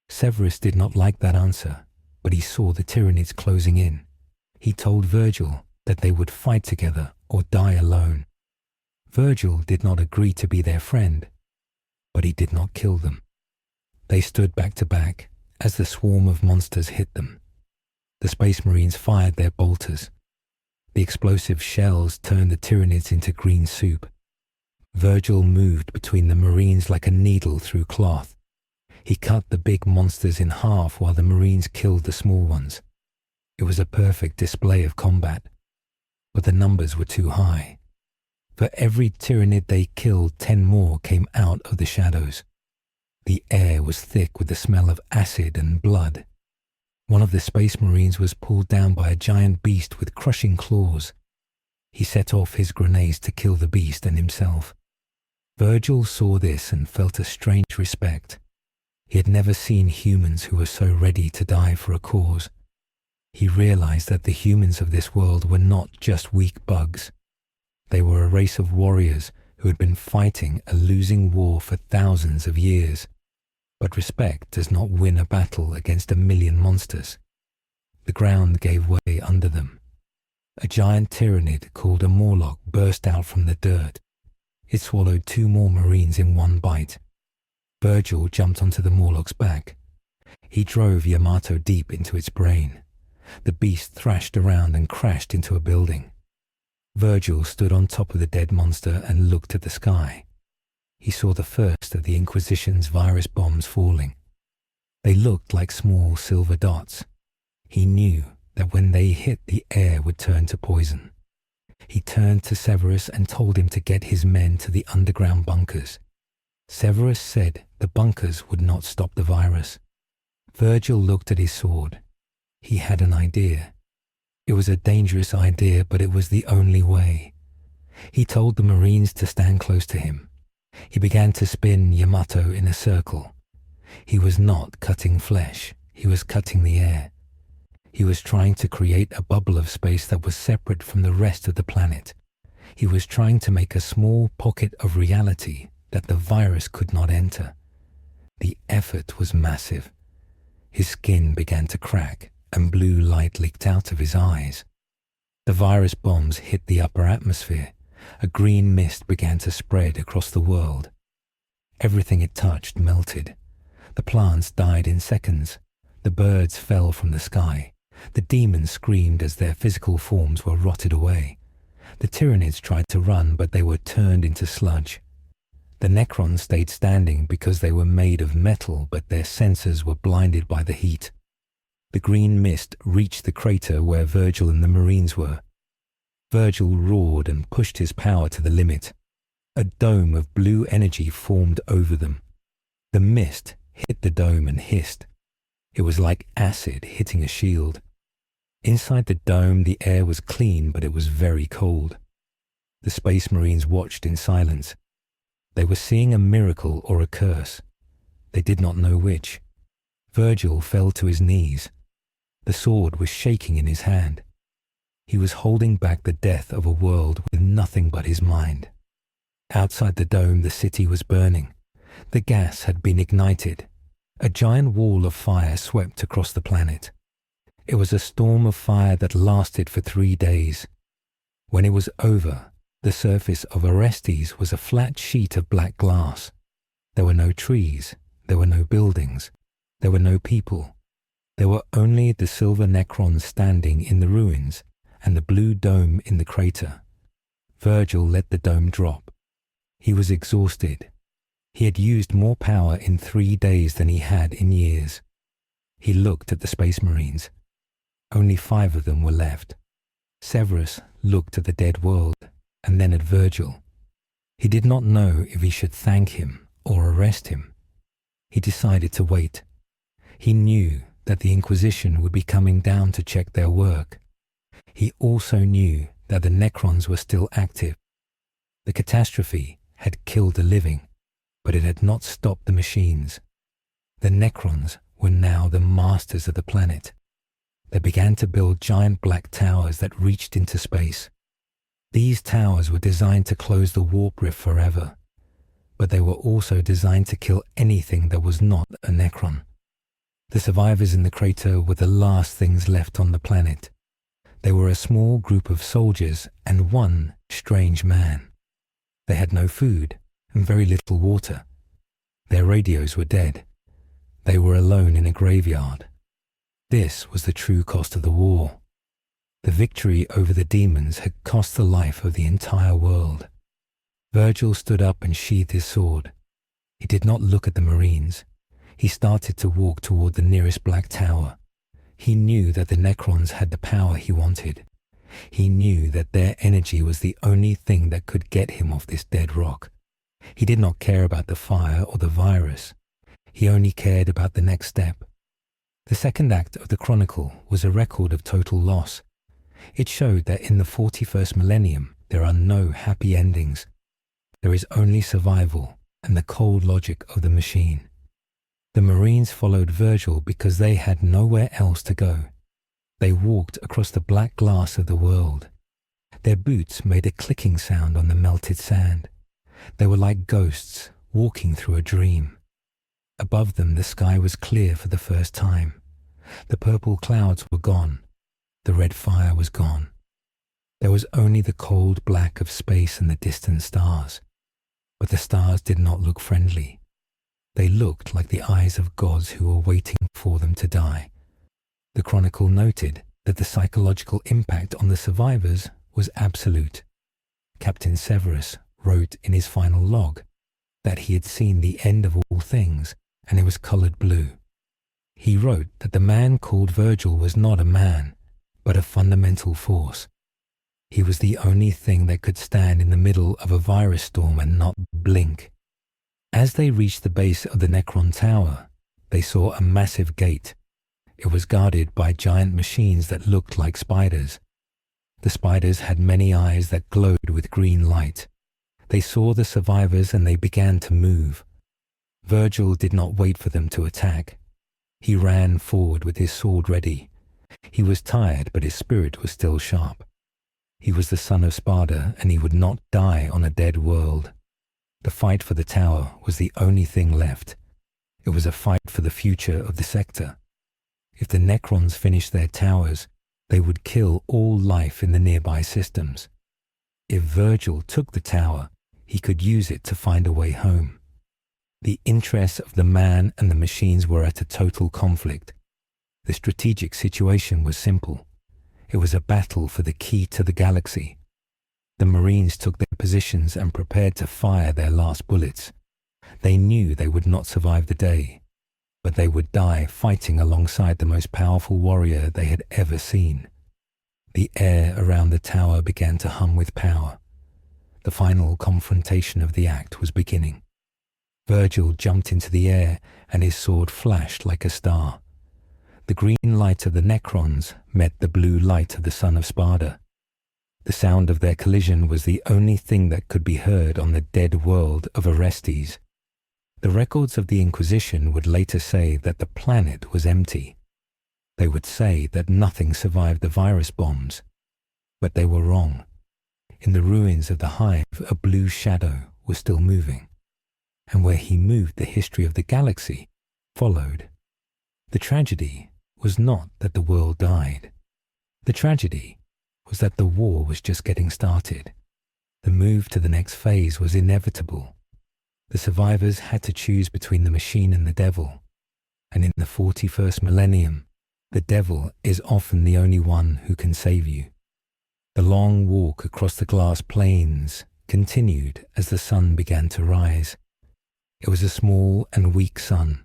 Severus did not like that answer, but he saw the Tyranids closing in. He told Vergil that they would fight together or die alone. Vergil did not agree to be their friend, but he did not kill them. They stood back to back as the swarm of monsters hit them. The Space Marines fired their bolters. The explosive shells turned the Tyranids into green soup. Vergil moved between the Marines like a needle through cloth. He cut the big monsters in half while the Marines killed the small ones. It was a perfect display of combat, but the numbers were too high. For every Tyranid they killed, 10 more came out of the shadows. The air was thick with the smell of acid and blood. One of the Space Marines was pulled down by a giant beast with crushing claws. He set off his grenades to kill the beast and himself. Vergil saw this and felt a strange respect. He had never seen humans who were so ready to die for a cause. He realized that the humans of this world were not just weak bugs. They were a race of warriors who had been fighting a losing war for thousands of years. But respect does not win a battle against 1,000,000 monsters. The ground gave way under them. A giant Tyranid called a Morlock burst out from the dirt. It swallowed 2 more Marines in one bite. Vergil jumped onto the Morlock's back. He drove Yamato deep into its brain. The beast thrashed around and crashed into a building. Vergil stood on top of the dead monster and looked at the sky. He saw the first of the Inquisition's virus bombs falling. They looked like small silver dots. He knew that when they hit, the air would turn to poison. He turned to Severus and told him to get his men to the underground bunkers. Severus said the bunkers would not stop the virus. Vergil looked at his sword. He had an idea. It was a dangerous idea, but it was the only way. He told the Marines to stand close to him. He began to spin Yamato in a circle. He was not cutting flesh. He was cutting the air. He was trying to create a bubble of space that was separate from the rest of the planet. He was trying to make a small pocket of reality that the virus could not enter. The effort was massive. His skin began to crack, and blue light leaked out of his eyes. The virus bombs hit the upper atmosphere. A green mist began to spread across the world. Everything it touched melted. The plants died in seconds. The birds fell from the sky. The demons screamed as their physical forms were rotted away. The Tyranids tried to run, but they were turned into sludge. The Necrons stayed standing because they were made of metal, but their senses were blinded by the heat. The green mist reached the crater where Vergil and the Marines were. Vergil roared and pushed his power to the limit. A dome of blue energy formed over them. The mist hit the dome and hissed. It was like acid hitting a shield. Inside the dome, the air was clean, but it was very cold. The Space Marines watched in silence. They were seeing a miracle or a curse. They did not know which. Vergil fell to his knees. The sword was shaking in his hand. He was holding back the death of a world with nothing but his mind. Outside the dome, the city was burning. The gas had been ignited. A giant wall of fire swept across the planet. It was a storm of fire that lasted for 3 days. When it was over, the surface of Orestes was a flat sheet of black glass. There were no trees. There were no buildings. There were no people. There were only the silver Necrons standing in the ruins and the blue dome in the crater. Vergil let the dome drop. He was exhausted. He had used more power in 3 days than he had in years. He looked at the Space Marines. Only 5 of them were left. Severus looked at the dead world and then at Vergil. He did not know if he should thank him or arrest him. He decided to wait. He knew that the Inquisition would be coming down to check their work. He also knew that the Necrons were still active. The catastrophe had killed the living, but it had not stopped the machines. The Necrons were now the masters of the planet. They began to build giant black towers that reached into space. These towers were designed to close the warp rift forever, but they were also designed to kill anything that was not a Necron. The survivors in the crater were the last things left on the planet. They were a small group of soldiers and one strange man. They had no food and very little water. Their radios were dead. They were alone in a graveyard. This was the true cost of the war. The victory over the demons had cost the life of the entire world. Vergil stood up and sheathed his sword. He did not look at the Marines. He started to walk toward the nearest black tower. He knew that the Necrons had the power he wanted. He knew that their energy was the only thing that could get him off this dead rock. He did not care about the fire or the virus. He only cared about the next step. The second act of the Chronicle was a record of total loss. It showed that in the 41st millennium there are no happy endings. There is only survival and the cold logic of the machine. The Marines followed Vergil because they had nowhere else to go. They walked across the black glass of the world. Their boots made a clicking sound on the melted sand. They were like ghosts walking through a dream. Above them the sky was clear for the first time. The purple clouds were gone. The red fire was gone. There was only the cold black of space and the distant stars. But the stars did not look friendly. They looked like the eyes of gods who were waiting for them to die. The Chronicle noted that the psychological impact on the survivors was absolute. Captain Severus wrote in his final log that he had seen the end of all things, and it was colored blue. He wrote that the man called Vergil was not a man, but a fundamental force. He was the only thing that could stand in the middle of a virus storm and not blink. As they reached the base of the Necron Tower, they saw a massive gate. It was guarded by giant machines that looked like spiders. The spiders had many eyes that glowed with green light. They saw the survivors and they began to move. Vergil did not wait for them to attack. He ran forward with his sword ready. He was tired, but his spirit was still sharp. He was the Son of Sparda, and he would not die on a dead world. The fight for the tower was the only thing left. It was a fight for the future of the sector. If the Necrons finished their towers, they would kill all life in the nearby systems. If Vergil took the tower, he could use it to find a way home. The interests of the man and the machines were at a total conflict. The strategic situation was simple. It was a battle for the key to the galaxy. The Marines took their positions and prepared to fire their last bullets. They knew they would not survive the day, but they would die fighting alongside the most powerful warrior they had ever seen. The air around the tower began to hum with power. The final confrontation of the act was beginning. Vergil jumped into the air and his sword flashed like a star. The green light of the Necrons met the blue light of the Son of Sparda. The sound of their collision was the only thing that could be heard on the dead world of Orestes. The records of the Inquisition would later say that the planet was empty. They would say that nothing survived the virus bombs. But they were wrong. In the ruins of the Hive, a blue shadow was still moving. And where he moved, the history of the galaxy followed. The tragedy was not that the world died. The tragedy was that the war was just getting started. The move to the next phase was inevitable. The survivors had to choose between the machine and the devil. And in the 41st millennium, the devil is often the only one who can save you. The long walk across the glass plains continued as the sun began to rise. It was a small and weak sun,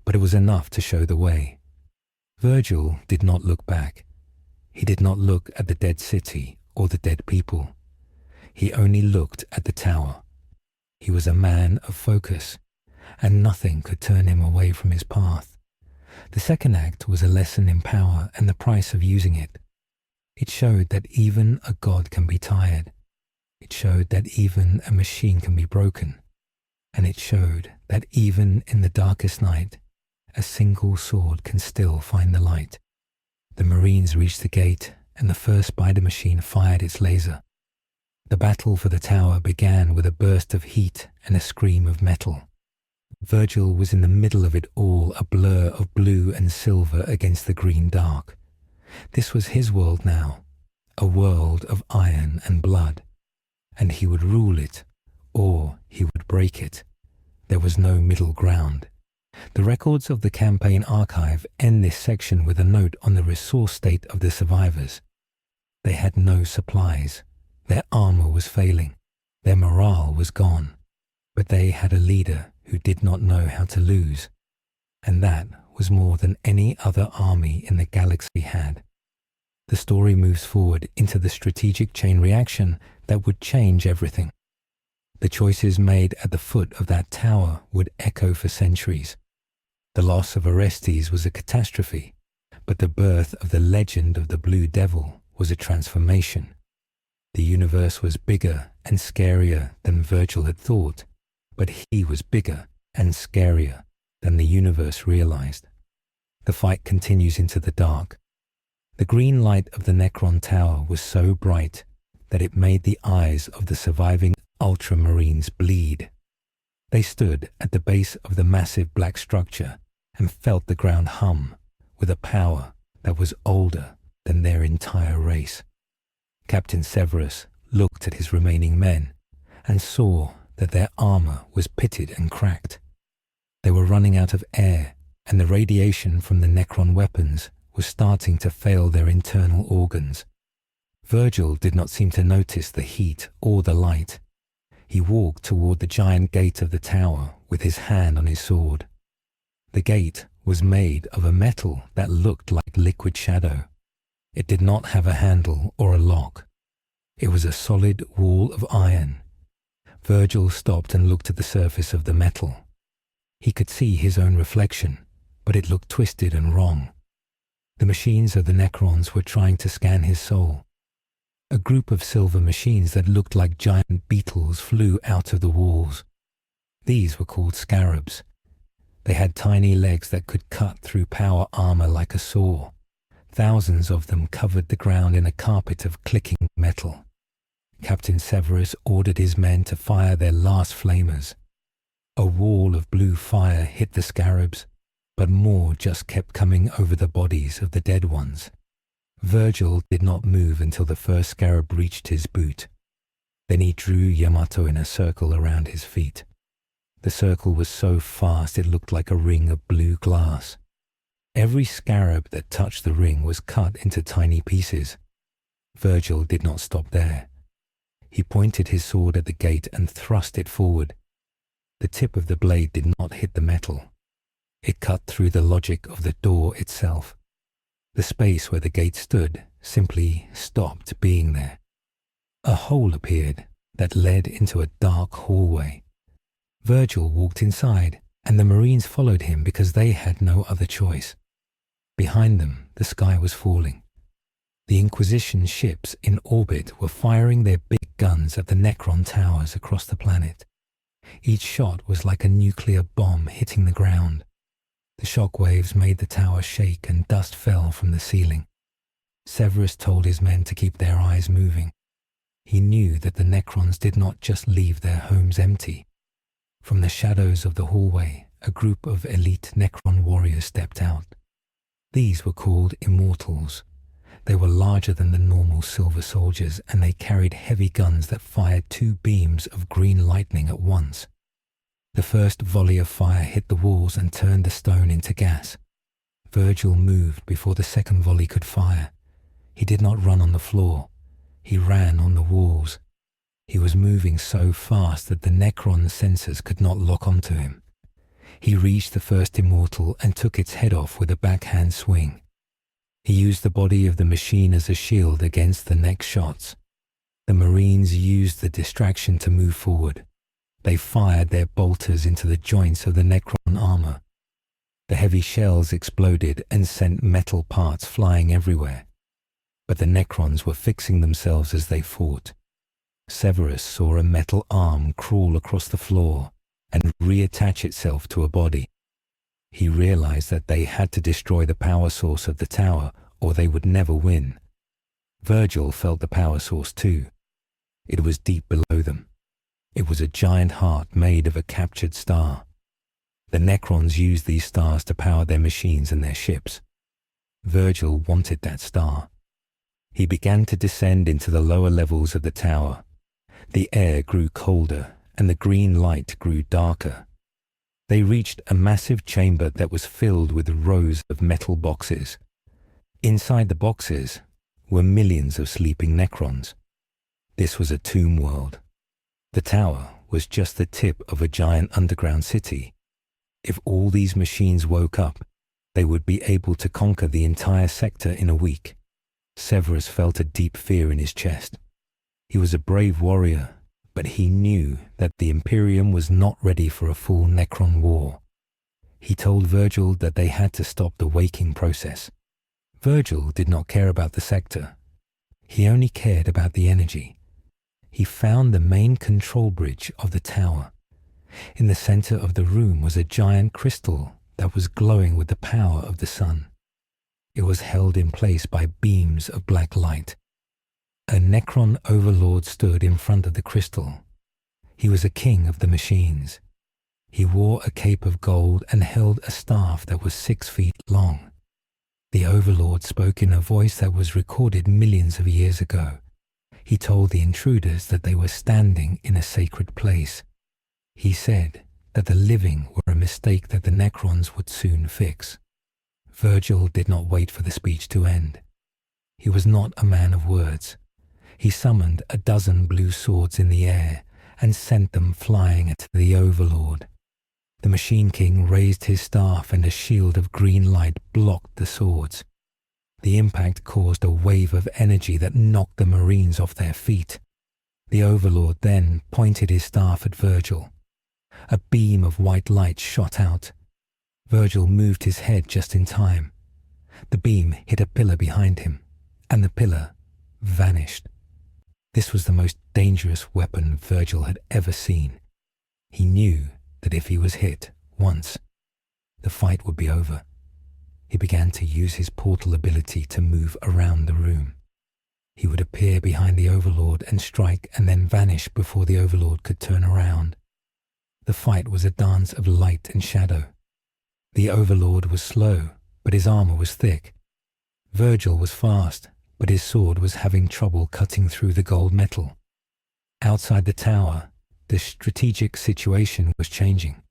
but it was enough to show the way. Vergil did not look back. He did not look at the dead city or the dead people. He only looked at the tower. He was a man of focus, and nothing could turn him away from his path. The second act was a lesson in power and the price of using it. It showed that even a god can be tired. It showed that even a machine can be broken. And it showed that even in the darkest night, a single sword can still find the light. The Marines reached the gate, and the first spider machine fired its laser. The battle for the tower began with a burst of heat and a scream of metal. Vergil was in the middle of it all, a blur of blue and silver against the green dark. This was his world now, a world of iron and blood, and he would rule it, or he would break it. There was no middle ground. The records of the campaign archive end this section with a note on the resource state of the survivors. They had no supplies. Their armor was failing. Their morale was gone. But they had a leader who did not know how to lose. And that was more than any other army in the galaxy had. The story moves forward into the strategic chain reaction that would change everything. The choices made at the foot of that tower would echo for centuries. The loss of Orestes was a catastrophe, but the birth of the legend of the Blue Devil was a transformation. The universe was bigger and scarier than Vergil had thought, but he was bigger and scarier than the universe realized. The fight continues into the dark. The green light of the Necron Tower was so bright that it made the eyes of the surviving Ultramarines bleed. They stood at the base of the massive black structure and felt the ground hum with a power that was older than their entire race. Captain Severus looked at his remaining men and saw that their armor was pitted and cracked. They were running out of air, and the radiation from the Necron weapons was starting to fail their internal organs. Vergil did not seem to notice the heat or the light. He walked toward the giant gate of the tower with his hand on his sword. The gate was made of a metal that looked like liquid shadow. It did not have a handle or a lock. It was a solid wall of iron. Vergil stopped and looked at the surface of the metal. He could see his own reflection, but it looked twisted and wrong. The machines of the Necrons were trying to scan his soul. A group of silver machines that looked like giant beetles flew out of the walls. These were called scarabs. They had tiny legs that could cut through power armor like a saw. Thousands of them covered the ground in a carpet of clicking metal. Captain Severus ordered his men to fire their last flamers. A wall of blue fire hit the scarabs, but more just kept coming over the bodies of the dead ones. Vergil did not move until the first scarab reached his boot. Then he drew Yamato in a circle around his feet. The circle was so fast it looked like a ring of blue glass. Every scarab that touched the ring was cut into tiny pieces. Vergil did not stop there. He pointed his sword at the gate and thrust it forward. The tip of the blade did not hit the metal. It cut through the logic of the door itself. The space where the gate stood simply stopped being there. A hole appeared that led into a dark hallway. Vergil walked inside, and the Marines followed him because they had no other choice. Behind them, the sky was falling. The Inquisition ships in orbit were firing their big guns at the Necron towers across the planet. Each shot was like a nuclear bomb hitting the ground. The shock waves made the tower shake and dust fell from the ceiling. Severus told his men to keep their eyes moving. He knew that the Necrons did not just leave their homes empty. From the shadows of the hallway, a group of elite Necron warriors stepped out. These were called Immortals. They were larger than the normal silver soldiers, and they carried heavy guns that fired 2 beams of green lightning at once. The first volley of fire hit the walls and turned the stone into gas. Vergil moved before the second volley could fire. He did not run on the floor. He ran on the walls. He was moving so fast that the Necron sensors could not lock onto him. He reached the first Immortal and took its head off with a backhand swing. He used the body of the machine as a shield against the next shots. The Marines used the distraction to move forward. They fired their bolters into the joints of the Necron armor. The heavy shells exploded and sent metal parts flying everywhere. But the Necrons were fixing themselves as they fought. Severus saw a metal arm crawl across the floor and reattach itself to a body. He realized that they had to destroy the power source of the tower or they would never win. Vergil felt the power source too. It was deep below them. It was a giant heart made of a captured star. The Necrons used these stars to power their machines and their ships. Vergil wanted that star. He began to descend into the lower levels of the tower. The air grew colder and the green light grew darker. They reached a massive chamber that was filled with rows of metal boxes. Inside the boxes were millions of sleeping Necrons. This was a tomb world. The tower was just the tip of a giant underground city. If all these machines woke up, they would be able to conquer the entire sector in a week. Severus felt a deep fear in his chest. He was a brave warrior, but he knew that the Imperium was not ready for a full Necron war. He told Vergil that they had to stop the waking process. Vergil did not care about the sector. He only cared about the energy. He found the main control bridge of the tower. In the center of the room was a giant crystal that was glowing with the power of the sun. It was held in place by beams of black light. A Necron overlord stood in front of the crystal. He was a king of the machines. He wore a cape of gold and held a staff that was 6 feet long. The overlord spoke in a voice that was recorded millions of years ago. He told the intruders that they were standing in a sacred place. He said that the living were a mistake that the Necrons would soon fix. Vergil did not wait for the speech to end. He was not a man of words. He summoned a dozen blue swords in the air and sent them flying at the overlord. The Machine King raised his staff and a shield of green light blocked the swords. The impact caused a wave of energy that knocked the Marines off their feet. The overlord then pointed his staff at Vergil. A beam of white light shot out. Vergil moved his head just in time. The beam hit a pillar behind him, and the pillar vanished. This was the most dangerous weapon Vergil had ever seen. He knew that if he was hit once, the fight would be over. He began to use his portal ability to move around the room. He would appear behind the overlord and strike and then vanish before the overlord could turn around. The fight was a dance of light and shadow. The overlord was slow, but his armor was thick. Vergil was fast, but his sword was having trouble cutting through the gold metal. Outside the tower, the strategic situation was changing.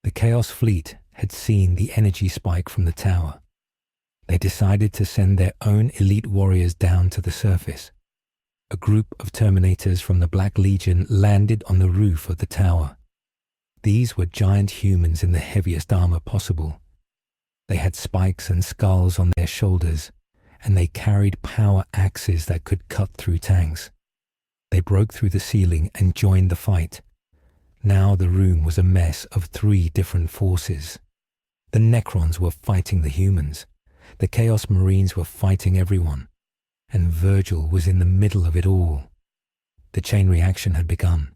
The Chaos Fleet had seen the energy spike from the tower. They decided to send their own elite warriors down to the surface. A group of Terminators from the Black Legion landed on the roof of the tower. These were giant humans in the heaviest armor possible. They had spikes and skulls on their shoulders, and they carried power axes that could cut through tanks. They broke through the ceiling and joined the fight. Now the room was a mess of 3 different forces. The Necrons were fighting the humans. The Chaos Marines were fighting everyone. And Vergil was in the middle of it all. The chain reaction had begun.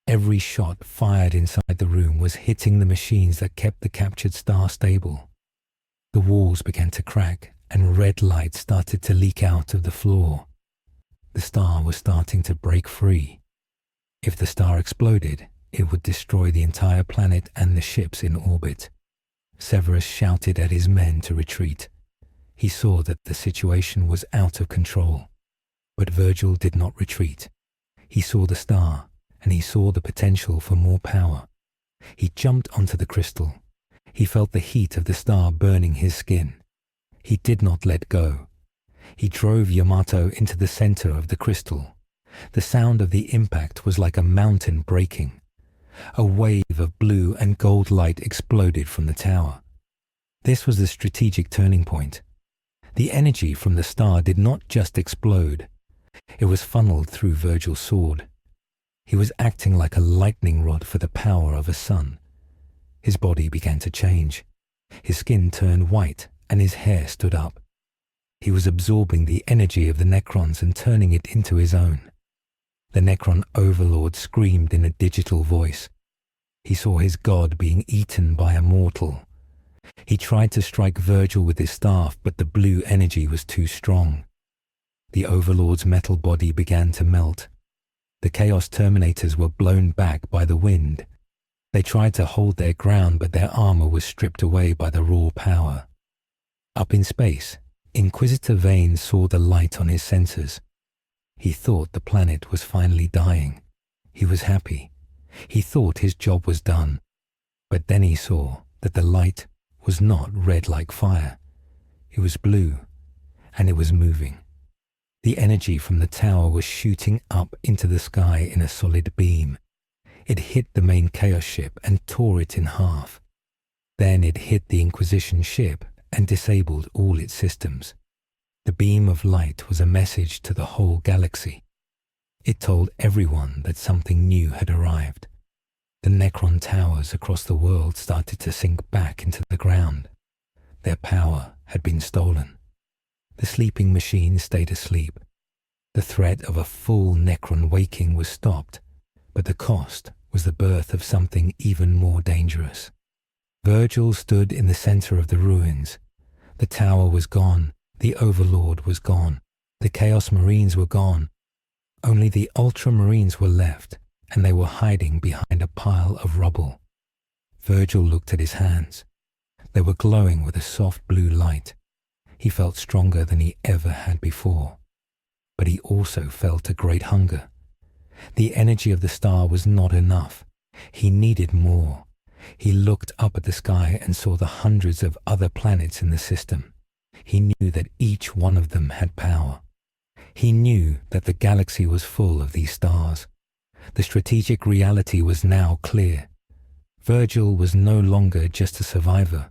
Every shot fired inside the room was hitting the machines that kept the captured star stable. The walls began to crack and red light started to leak out of the floor. The star was starting to break free. If the star exploded, it would destroy the entire planet and the ships in orbit. Severus shouted at his men to retreat. He saw that the situation was out of control. But Vergil did not retreat. He saw the star, and he saw the potential for more power. He jumped onto the crystal. He felt the heat of the star burning his skin. He did not let go. He drove Yamato into the center of the crystal. The sound of the impact was like a mountain breaking. A wave of blue and gold light exploded from the tower. This was the strategic turning point. The energy from the star did not just explode. It was funneled through Vergil's sword. He was acting like a lightning rod for the power of a sun. His body began to change. His skin turned white and his hair stood up. He was absorbing the energy of the Necrons and turning it into his own. The Necron overlord screamed in a digital voice. He saw his god being eaten by a mortal. He tried to strike Vergil with his staff, but the blue energy was too strong. The overlord's metal body began to melt. The Chaos Terminators were blown back by the wind. They tried to hold their ground, but their armor was stripped away by the raw power. Up in space, Inquisitor Vane saw the light on his sensors. He thought the planet was finally dying. He was happy. He thought his job was done. But then he saw that the light was not red like fire. It was blue, and it was moving. The energy from the tower was shooting up into the sky in a solid beam. It hit the main Chaos ship and tore it in half. Then it hit the Inquisition ship and disabled all its systems. The beam of light was a message to the whole galaxy. It told everyone that something new had arrived. The Necron towers across the world started to sink back into the ground. Their power had been stolen. The sleeping machines stayed asleep. The threat of a full Necron waking was stopped, but the cost was the birth of something even more dangerous. Vergil stood in the center of the ruins. The tower was gone. The Overlord was gone. The Chaos Marines were gone. Only the Ultramarines were left, and they were hiding behind a pile of rubble. Vergil looked at his hands. They were glowing with a soft blue light. He felt stronger than he ever had before. But he also felt a great hunger. The energy of the star was not enough. He needed more. He looked up at the sky and saw the hundreds of other planets in the system. He knew that each one of them had power. He knew that the galaxy was full of these stars. The strategic reality was now clear. Vergil was no longer just a survivor.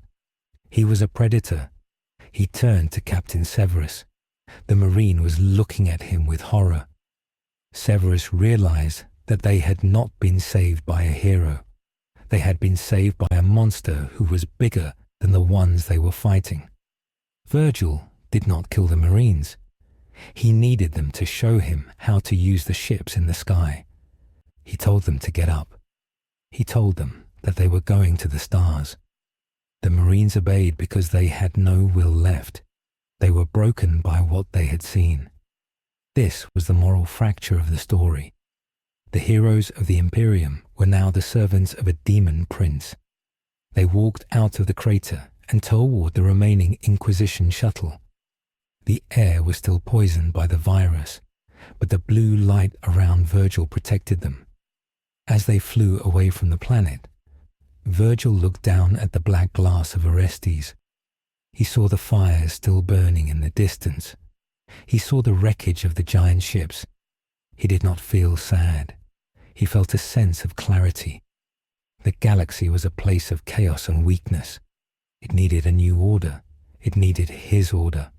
He was a predator. He turned to Captain Severus. The Marine was looking at him with horror. Severus realized that they had not been saved by a hero. They had been saved by a monster who was bigger than the ones they were fighting. Vergil did not kill the Marines. He needed them to show him how to use the ships in the sky. He told them to get up. He told them that they were going to the stars. The Marines obeyed because they had no will left. They were broken by what they had seen. This was the moral fracture of the story. The heroes of the Imperium were now the servants of a demon prince. They walked out of the crater and toward the remaining Inquisition shuttle. The air was still poisoned by the virus, but the blue light around Vergil protected them. As they flew away from the planet, Vergil looked down at the black glass of Orestes. He saw the fires still burning in the distance. He saw the wreckage of the giant ships. He did not feel sad. He felt a sense of clarity. The galaxy was a place of chaos and weakness. It needed a new order. It needed his order.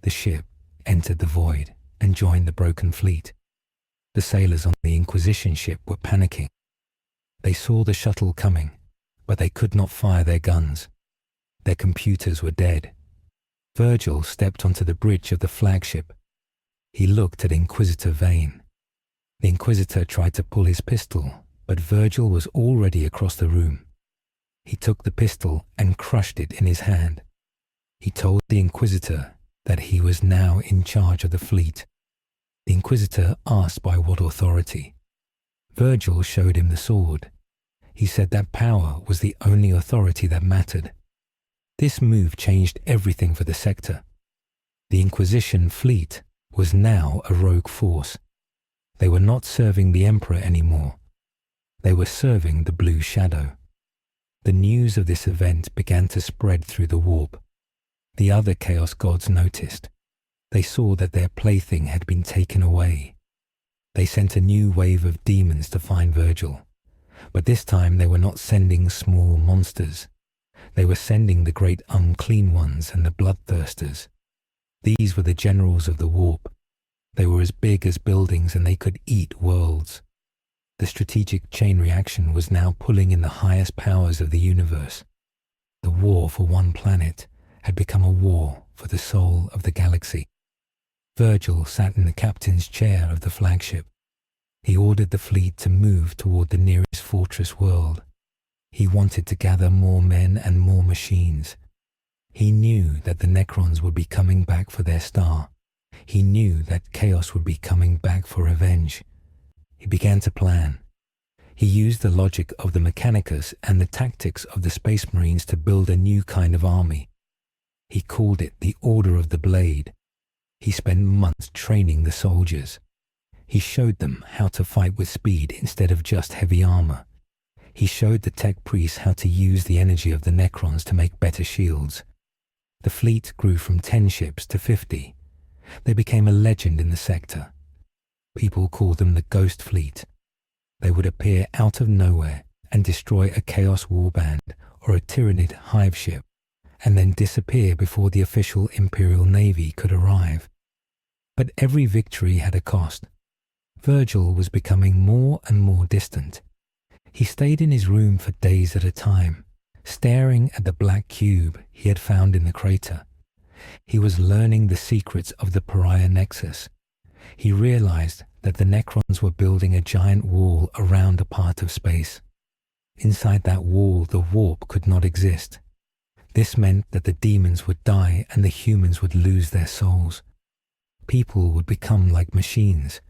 The ship entered the void and joined the broken fleet. The sailors on the Inquisition ship were panicking. They saw the shuttle coming, but they could not fire their guns. Their computers were dead. Vergil stepped onto the bridge of the flagship. He looked at Inquisitor Vane. The Inquisitor tried to pull his pistol, but Vergil was already across the room. He took the pistol and crushed it in his hand. He told the Inquisitor that he was now in charge of the fleet. The Inquisitor asked by what authority. Vergil showed him the sword. He said that power was the only authority that mattered. This move changed everything for the sector. The Inquisition fleet was now a rogue force. They were not serving the Emperor anymore. They were serving the Blue Shadow. The news of this event began to spread through the warp. The other Chaos Gods noticed. They saw that their plaything had been taken away. They sent a new wave of demons to find Vergil. But this time they were not sending small monsters. They were sending the great unclean ones and the bloodthirsters. These were the generals of the warp. They were as big as buildings and they could eat worlds. The strategic chain reaction was now pulling in the highest powers of the universe. The war for one planet had become a war for the soul of the galaxy. Vergil sat in the captain's chair of the flagship. He ordered the fleet to move toward the nearest fortress world. He wanted to gather more men and more machines. He knew that the Necrons would be coming back for their star. He knew that chaos would be coming back for revenge. He began to plan. He used the logic of the Mechanicus and the tactics of the Space Marines to build a new kind of army. He called it the Order of the Blade. He spent months training the soldiers. He showed them how to fight with speed instead of just heavy armor. He showed the tech priests how to use the energy of the Necrons to make better shields. The fleet grew from 10 ships to 50. They became a legend in the sector. People called them the Ghost Fleet. They would appear out of nowhere and destroy a Chaos Warband or a Tyrannid Hive ship, and then disappear before the official Imperial Navy could arrive. But every victory had a cost. Vergil was becoming more and more distant. He stayed in his room for days at a time, staring at the black cube he had found in the crater. He was learning the secrets of the Pariah Nexus. He realized that the Necrons were building a giant wall around a part of space. Inside that wall, the warp could not exist. This meant that the demons would die and the humans would lose their souls. People would become like machines.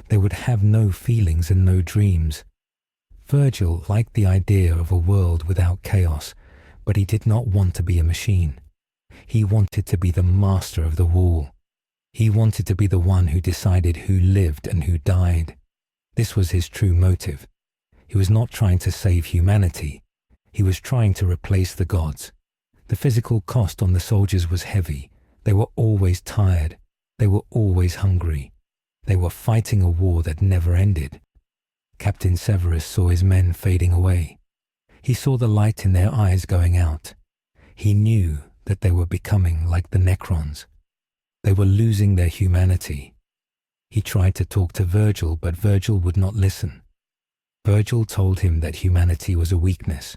They would have no feelings and no dreams. Vergil liked the idea of a world without chaos, but he did not want to be a machine. He wanted to be the master of the wall. He wanted to be the one who decided who lived and who died. This was his true motive. He was not trying to save humanity. He was trying to replace the gods. The physical cost on the soldiers was heavy. They were always tired. They were always hungry. They were fighting a war that never ended. Captain Severus saw his men fading away. He saw the light in their eyes going out. He knew that they were becoming like the Necrons. They were losing their humanity. He tried to talk to Vergil, but Vergil would not listen. Vergil told him that humanity was a weakness.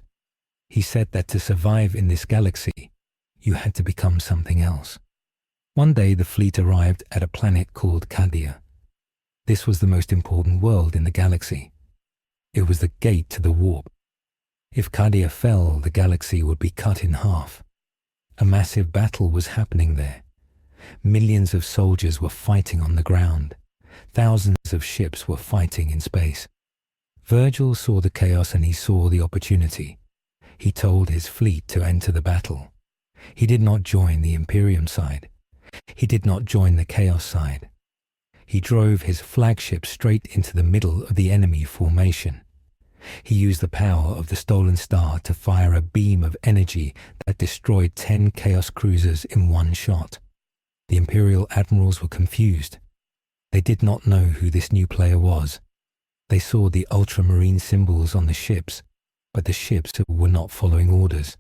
He said that to survive in this galaxy, you had to become something else. One day the fleet arrived at a planet called Cadia. This was the most important world in the galaxy. It was the gate to the warp. If Cadia fell, the galaxy would be cut in half. A massive battle was happening there. Millions of soldiers were fighting on the ground. Thousands of ships were fighting in space. Vergil saw the chaos and he saw the opportunity. He told his fleet to enter the battle. He did not join the Imperium side. He did not join the chaos side. He drove his flagship straight into the middle of the enemy formation. He used the power of the stolen star to fire a beam of energy that destroyed 10 chaos cruisers in one shot. The Imperial admirals were confused. They did not know who this new player was. They saw the ultramarine symbols on the ships, but the ships were not following orders.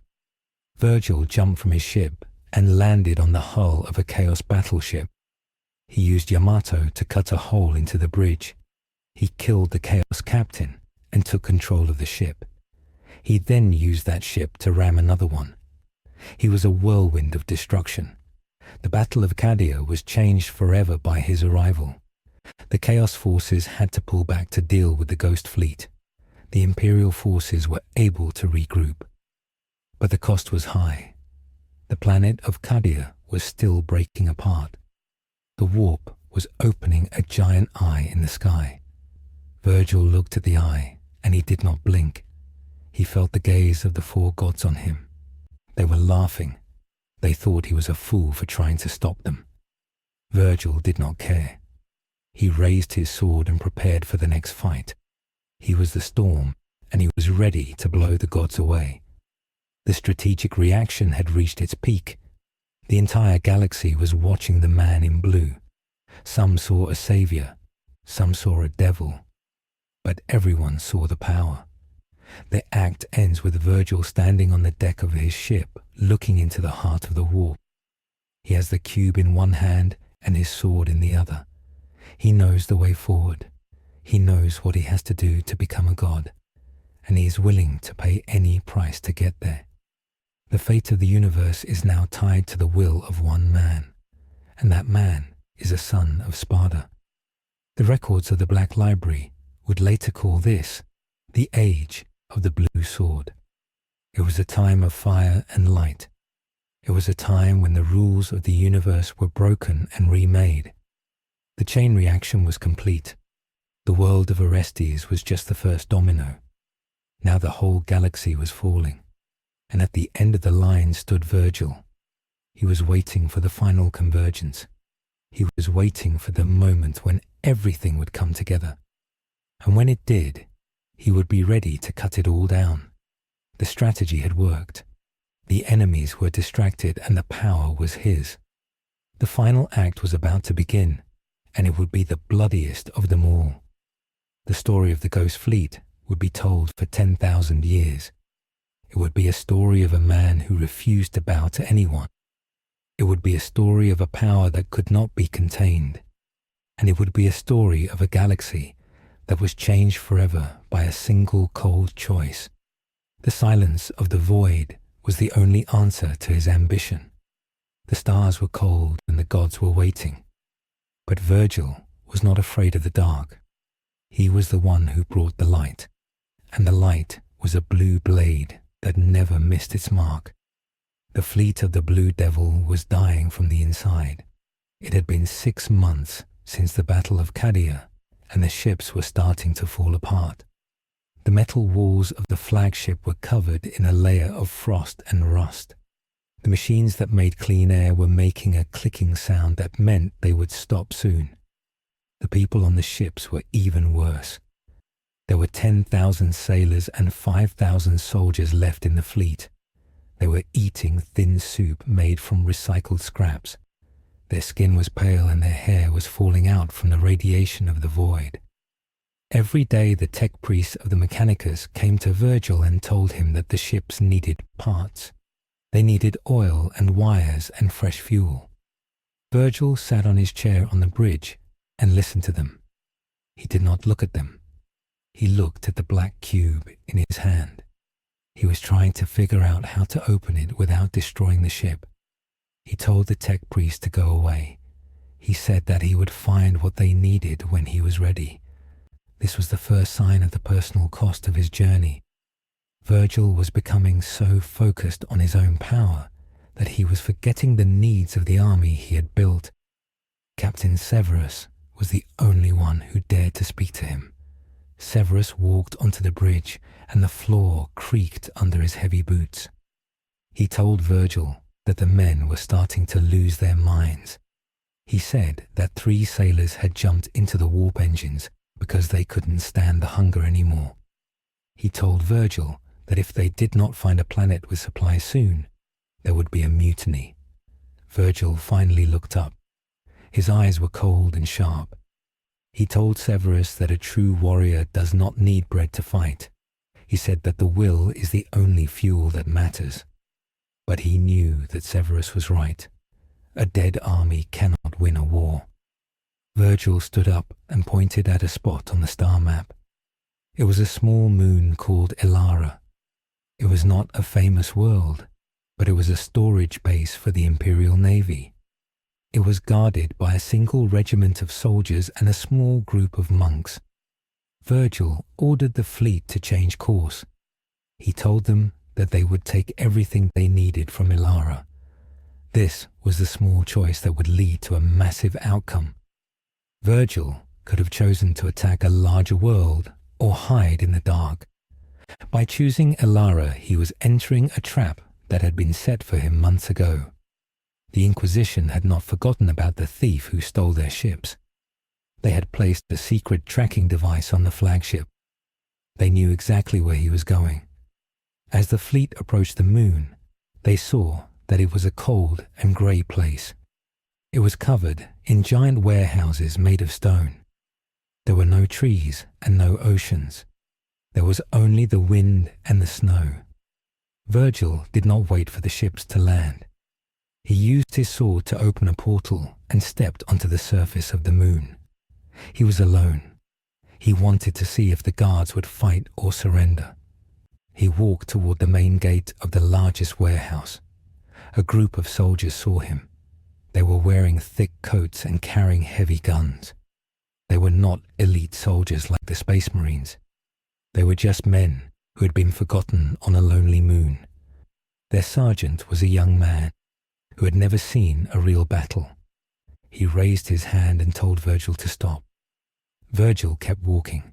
Vergil jumped from his ship and landed on the hull of a chaos battleship. He used Yamato to cut a hole into the bridge. He killed the chaos captain and took control of the ship. He then used that ship to ram another one. He was a whirlwind of destruction. The Battle of Cadia was changed forever by his arrival. The Chaos forces had to pull back to deal with the Ghost Fleet. The Imperial forces were able to regroup. But the cost was high. The planet of Cadia was still breaking apart. The warp was opening a giant eye in the sky. Vergil looked at the eye, and he did not blink. He felt the gaze of the four gods on him. They were laughing. They thought he was a fool for trying to stop them. Vergil did not care. He raised his sword and prepared for the next fight. He was the storm, and he was ready to blow the gods away. The strategic reaction had reached its peak. The entire galaxy was watching the man in blue. Some saw a savior, some saw a devil, but everyone saw the power. The act ends with Vergil standing on the deck of his ship, looking into the heart of the warp. He has the cube in one hand and his sword in the other. He knows the way forward. He knows what he has to do to become a god, and he is willing to pay any price to get there. The fate of the universe is now tied to the will of one man, and that man is a son of Sparda. The records of the Black Library would later call this the Age of the Blue Sword. It was a time of fire and light. It was a time when the rules of the universe were broken and remade. The chain reaction was complete. The world of Orestes was just the first domino. Now the whole galaxy was falling, and at the end of the line stood Vergil. He was waiting for the final convergence. He was waiting for the moment when everything would come together. And when it did, he would be ready to cut it all down. The strategy had worked. The enemies were distracted and the power was his. The final act was about to begin, and it would be the bloodiest of them all. The story of the Ghost Fleet would be told for 10,000 years. It would be a story of a man who refused to bow to anyone. It would be a story of a power that could not be contained. And it would be a story of a galaxy that was changed forever by a single cold choice. The silence of the void was the only answer to his ambition. The stars were cold and the gods were waiting. But Vergil was not afraid of the dark. He was the one who brought the light, and the light was a blue blade that never missed its mark. The fleet of the Blue Devil was dying from the inside. It had been 6 months since the Battle of Cadia, and the ships were starting to fall apart. The metal walls of the flagship were covered in a layer of frost and rust. The machines that made clean air were making a clicking sound that meant they would stop soon. The people on the ships were even worse. There were 10,000 sailors and 5,000 soldiers left in the fleet. They were eating thin soup made from recycled scraps. Their skin was pale and their hair was falling out from the radiation of the void. Every day the tech priests of the Mechanicus came to Vergil and told him that the ships needed parts. They needed oil and wires and fresh fuel. Vergil sat on his chair on the bridge and listened to them. He did not look at them. He looked at the black cube in his hand. He was trying to figure out how to open it without destroying the ship. He told the tech priest to go away. He said that he would find what they needed when he was ready. This was the first sign of the personal cost of his journey. Vergil was becoming so focused on his own power that he was forgetting the needs of the army he had built. Captain Severus was the only one who dared to speak to him. Severus walked onto the bridge and the floor creaked under his heavy boots. He told Vergil that the men were starting to lose their minds. He said that 3 sailors had jumped into the warp engines because they couldn't stand the hunger anymore. He told Vergil that if they did not find a planet with supplies soon, there would be a mutiny. Vergil finally looked up. His eyes were cold and sharp. He told Severus that a true warrior does not need bread to fight. He said that the will is the only fuel that matters. But he knew that Severus was right. A dead army cannot win a war. Vergil stood up and pointed at a spot on the star map. It was a small moon called Elara. It was not a famous world, but it was a storage base for the Imperial Navy. It was guarded by a single regiment of soldiers and a small group of monks. Vergil ordered the fleet to change course. He told them that they would take everything they needed from Elara. This was the small choice that would lead to a massive outcome. Vergil could have chosen to attack a larger world or hide in the dark. By choosing Elara, he was entering a trap that had been set for him months ago. The Inquisition had not forgotten about the thief who stole their ships. They had placed a secret tracking device on the flagship. They knew exactly where he was going. As the fleet approached the moon, they saw that it was a cold and grey place. It was covered in giant warehouses made of stone. There were no trees and no oceans. There was only the wind and the snow. Vergil did not wait for the ships to land. He used his sword to open a portal and stepped onto the surface of the moon. He was alone. He wanted to see if the guards would fight or surrender. He walked toward the main gate of the largest warehouse. A group of soldiers saw him. They were wearing thick coats and carrying heavy guns. They were not elite soldiers like the Space Marines. They were just men who had been forgotten on a lonely moon. Their sergeant was a young man who had never seen a real battle. He raised his hand and told Vergil to stop. Vergil kept walking.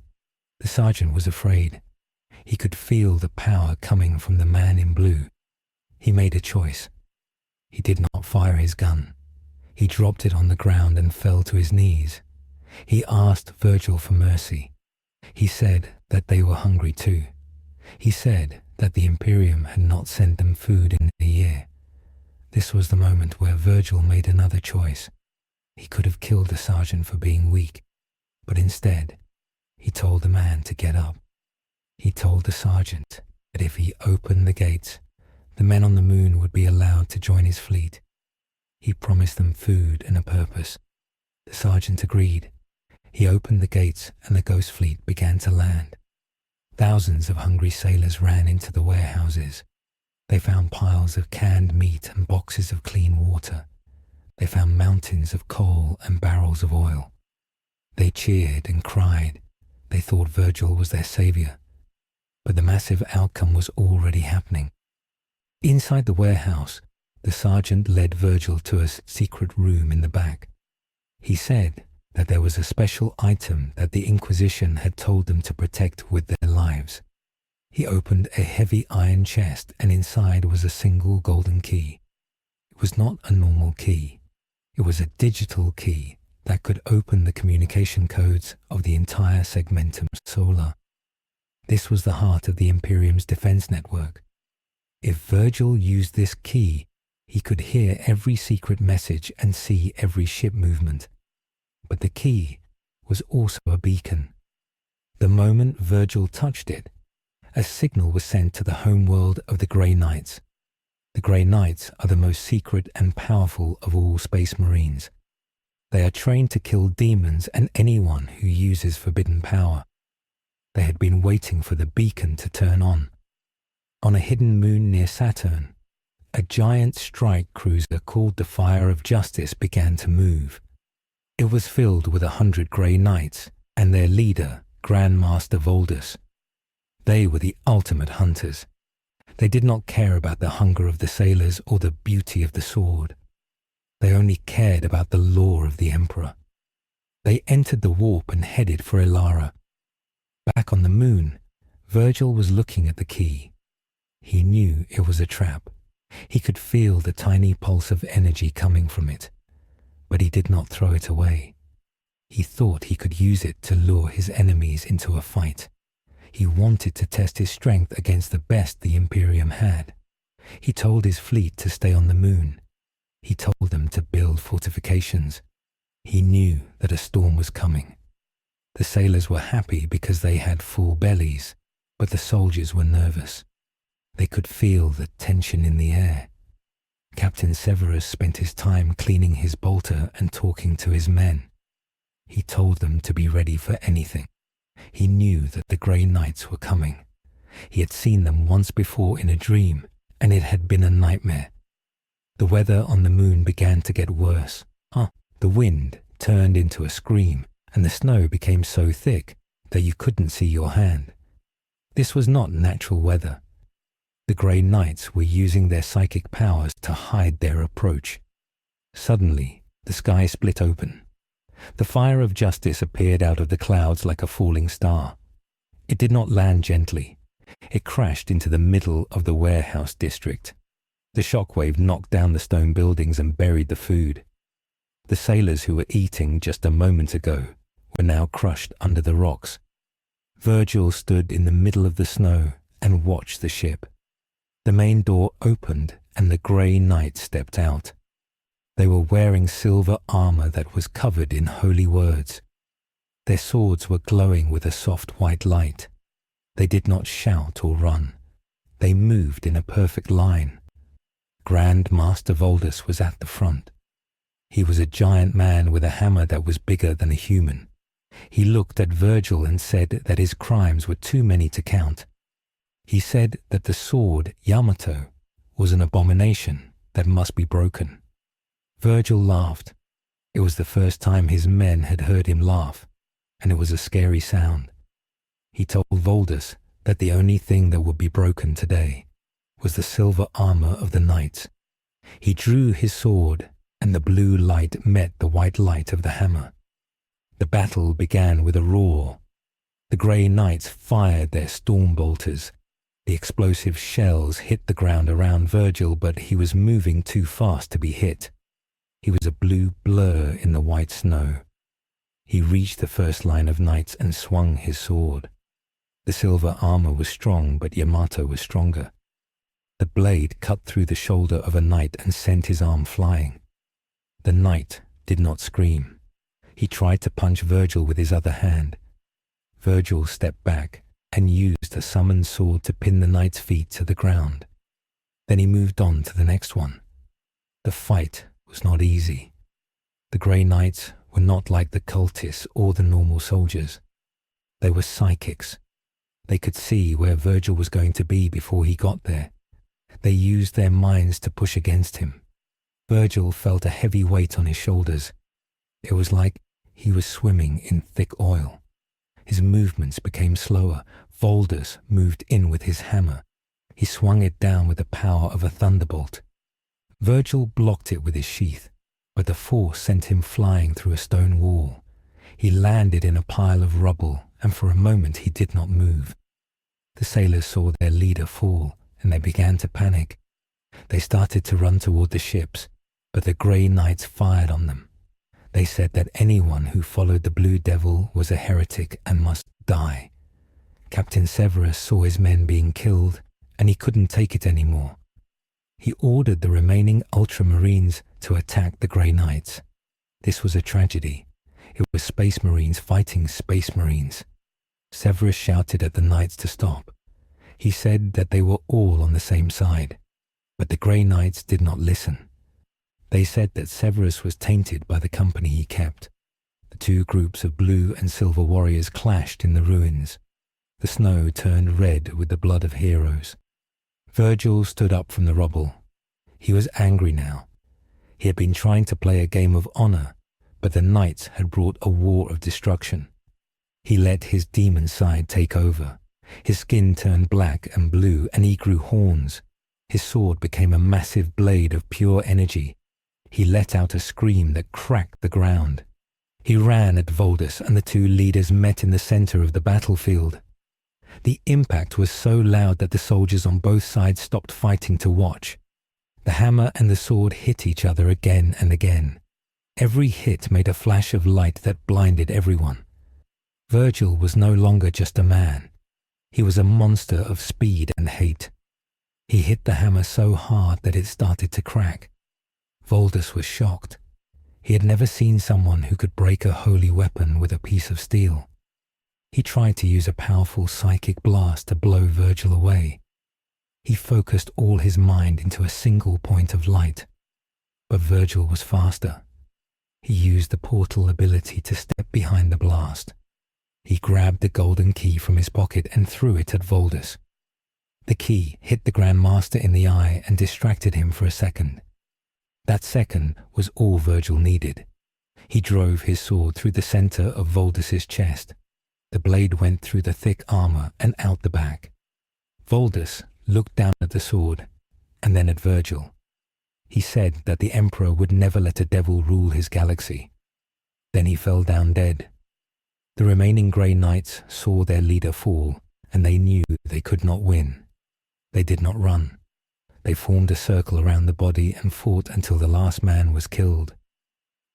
The sergeant was afraid. He could feel the power coming from the man in blue. He made a choice. He did not fire his gun. He dropped it on the ground and fell to his knees. He asked Vergil for mercy. He said that they were hungry too. He said that the Imperium had not sent them food in a year. This was the moment where Vergil made another choice. He could have killed the sergeant for being weak, but instead, he told the man to get up. He told the sergeant that if he opened the gates, the men on the moon would be allowed to join his fleet. He promised them food and a purpose. The sergeant agreed. He opened the gates and the ghost fleet began to land. Thousands of hungry sailors ran into the warehouses. They found piles of canned meat and boxes of clean water. They found mountains of coal and barrels of oil. They cheered and cried. They thought Vergil was their savior. But the massive outcome was already happening. Inside the warehouse, the sergeant led Vergil to a secret room in the back. He said that there was a special item that the Inquisition had told them to protect with their lives. He opened a heavy iron chest and inside was a single golden key. It was not a normal key. It was a digital key that could open the communication codes of the entire Segmentum Solar. This was the heart of the Imperium's defense network. If Vergil used this key, he could hear every secret message and see every ship movement. But the key was also a beacon. The moment Vergil touched it, a signal was sent to the homeworld of the Grey Knights. The Grey Knights are the most secret and powerful of all Space Marines. They are trained to kill demons and anyone who uses forbidden power. They had been waiting for the beacon to turn on. On a hidden moon near Saturn, a giant strike cruiser called the Fire of Justice began to move. It was filled with 100 Grey Knights and their leader, Grand Master Voldus. They were the ultimate hunters. They did not care about the hunger of the sailors or the beauty of the sword. They only cared about the law of the Emperor. They entered the warp and headed for Ilara. Back on the moon, Vergil was looking at the key. He knew it was a trap. He could feel the tiny pulse of energy coming from it. But he did not throw it away. He thought he could use it to lure his enemies into a fight. He wanted to test his strength against the best the Imperium had. He told his fleet to stay on the moon. He told them to build fortifications. He knew that a storm was coming. The sailors were happy because they had full bellies, but the soldiers were nervous. They could feel the tension in the air. Captain Severus spent his time cleaning his bolter and talking to his men. He told them to be ready for anything. He knew that the Grey Knights were coming. He had seen them once before in a dream, and it had been a nightmare. The weather on the moon began to get worse. The wind turned into a scream, and the snow became so thick that you couldn't see your hand. This was not natural weather. The Grey Knights were using their psychic powers to hide their approach. Suddenly, the sky split open. The Fire of Justice appeared out of the clouds like a falling star. It did not land gently. It crashed into the middle of the warehouse district. The shockwave knocked down the stone buildings and buried the food. The sailors who were eating just a moment ago were now crushed under the rocks. Vergil stood in the middle of the snow and watched the ship. The main door opened and the Grey Knights stepped out. They were wearing silver armor that was covered in holy words. Their swords were glowing with a soft white light. They did not shout or run. They moved in a perfect line. Grand Master Voldus was at the front. He was a giant man with a hammer that was bigger than a human. He looked at Vergil and said that his crimes were too many to count. He said that the sword Yamato was an abomination that must be broken. Vergil laughed. It was the first time his men had heard him laugh, and it was a scary sound. He told Voldus that the only thing that would be broken today was the silver armor of the knights. He drew his sword, and the blue light met the white light of the hammer. The battle began with a roar. The grey knights fired their storm bolters. The explosive shells hit the ground around Vergil, but he was moving too fast to be hit. He was a blue blur in the white snow. He reached the first line of knights and swung his sword. The silver armor was strong, but Yamato was stronger. The blade cut through the shoulder of a knight and sent his arm flying. The knight did not scream. He tried to punch Vergil with his other hand. Vergil stepped back and used a summoned sword to pin the knight's feet to the ground. Then he moved on to the next one. The fight was not easy. The Grey Knights were not like the cultists or the normal soldiers. They were psychics. They could see where Vergil was going to be before he got there. They used their minds to push against him. Vergil felt a heavy weight on his shoulders. It was like he was swimming in thick oil. His movements became slower. Voldus moved in with his hammer. He swung it down with the power of a thunderbolt. Vergil blocked it with his sheath, but the force sent him flying through a stone wall. He landed in a pile of rubble, and for a moment he did not move. The sailors saw their leader fall, and they began to panic. They started to run toward the ships, but the Grey Knights fired on them. They said that anyone who followed the Blue Devil was a heretic and must die. Captain Severus saw his men being killed, and he couldn't take it anymore. He ordered the remaining Ultramarines to attack the Grey Knights. This was a tragedy. It was Space Marines fighting Space Marines. Severus shouted at the Knights to stop. He said that they were all on the same side, but the Grey Knights did not listen. They said that Severus was tainted by the company he kept. The two groups of blue and silver warriors clashed in the ruins. The snow turned red with the blood of heroes. Vergil stood up from the rubble. He was angry now. He had been trying to play a game of honor, but the knights had brought a war of destruction. He let his demon side take over. His skin turned black and blue, and he grew horns. His sword became a massive blade of pure energy. He let out a scream that cracked the ground. He ran at Voldus, and the two leaders met in the center of the battlefield. The impact was so loud that the soldiers on both sides stopped fighting to watch. The hammer and the sword hit each other again and again. Every hit made a flash of light that blinded everyone. Vergil was no longer just a man. He was a monster of speed and hate. He hit the hammer so hard that it started to crack. Voldus was shocked. He had never seen someone who could break a holy weapon with a piece of steel. He tried to use a powerful psychic blast to blow Vergil away. He focused all his mind into a single point of light. But Vergil was faster. He used the portal ability to step behind the blast. He grabbed the golden key from his pocket and threw it at Voldus. The key hit the Grand Master in the eye and distracted him for a second. That second was all Vergil needed. He drove his sword through the center of Voldus's chest. The blade went through the thick armor and out the back. Voldus looked down at the sword and then at Vergil. He said that the Emperor would never let a devil rule his galaxy. Then he fell down dead. The remaining Grey Knights saw their leader fall, and they knew they could not win. They did not run. They formed a circle around the body and fought until the last man was killed.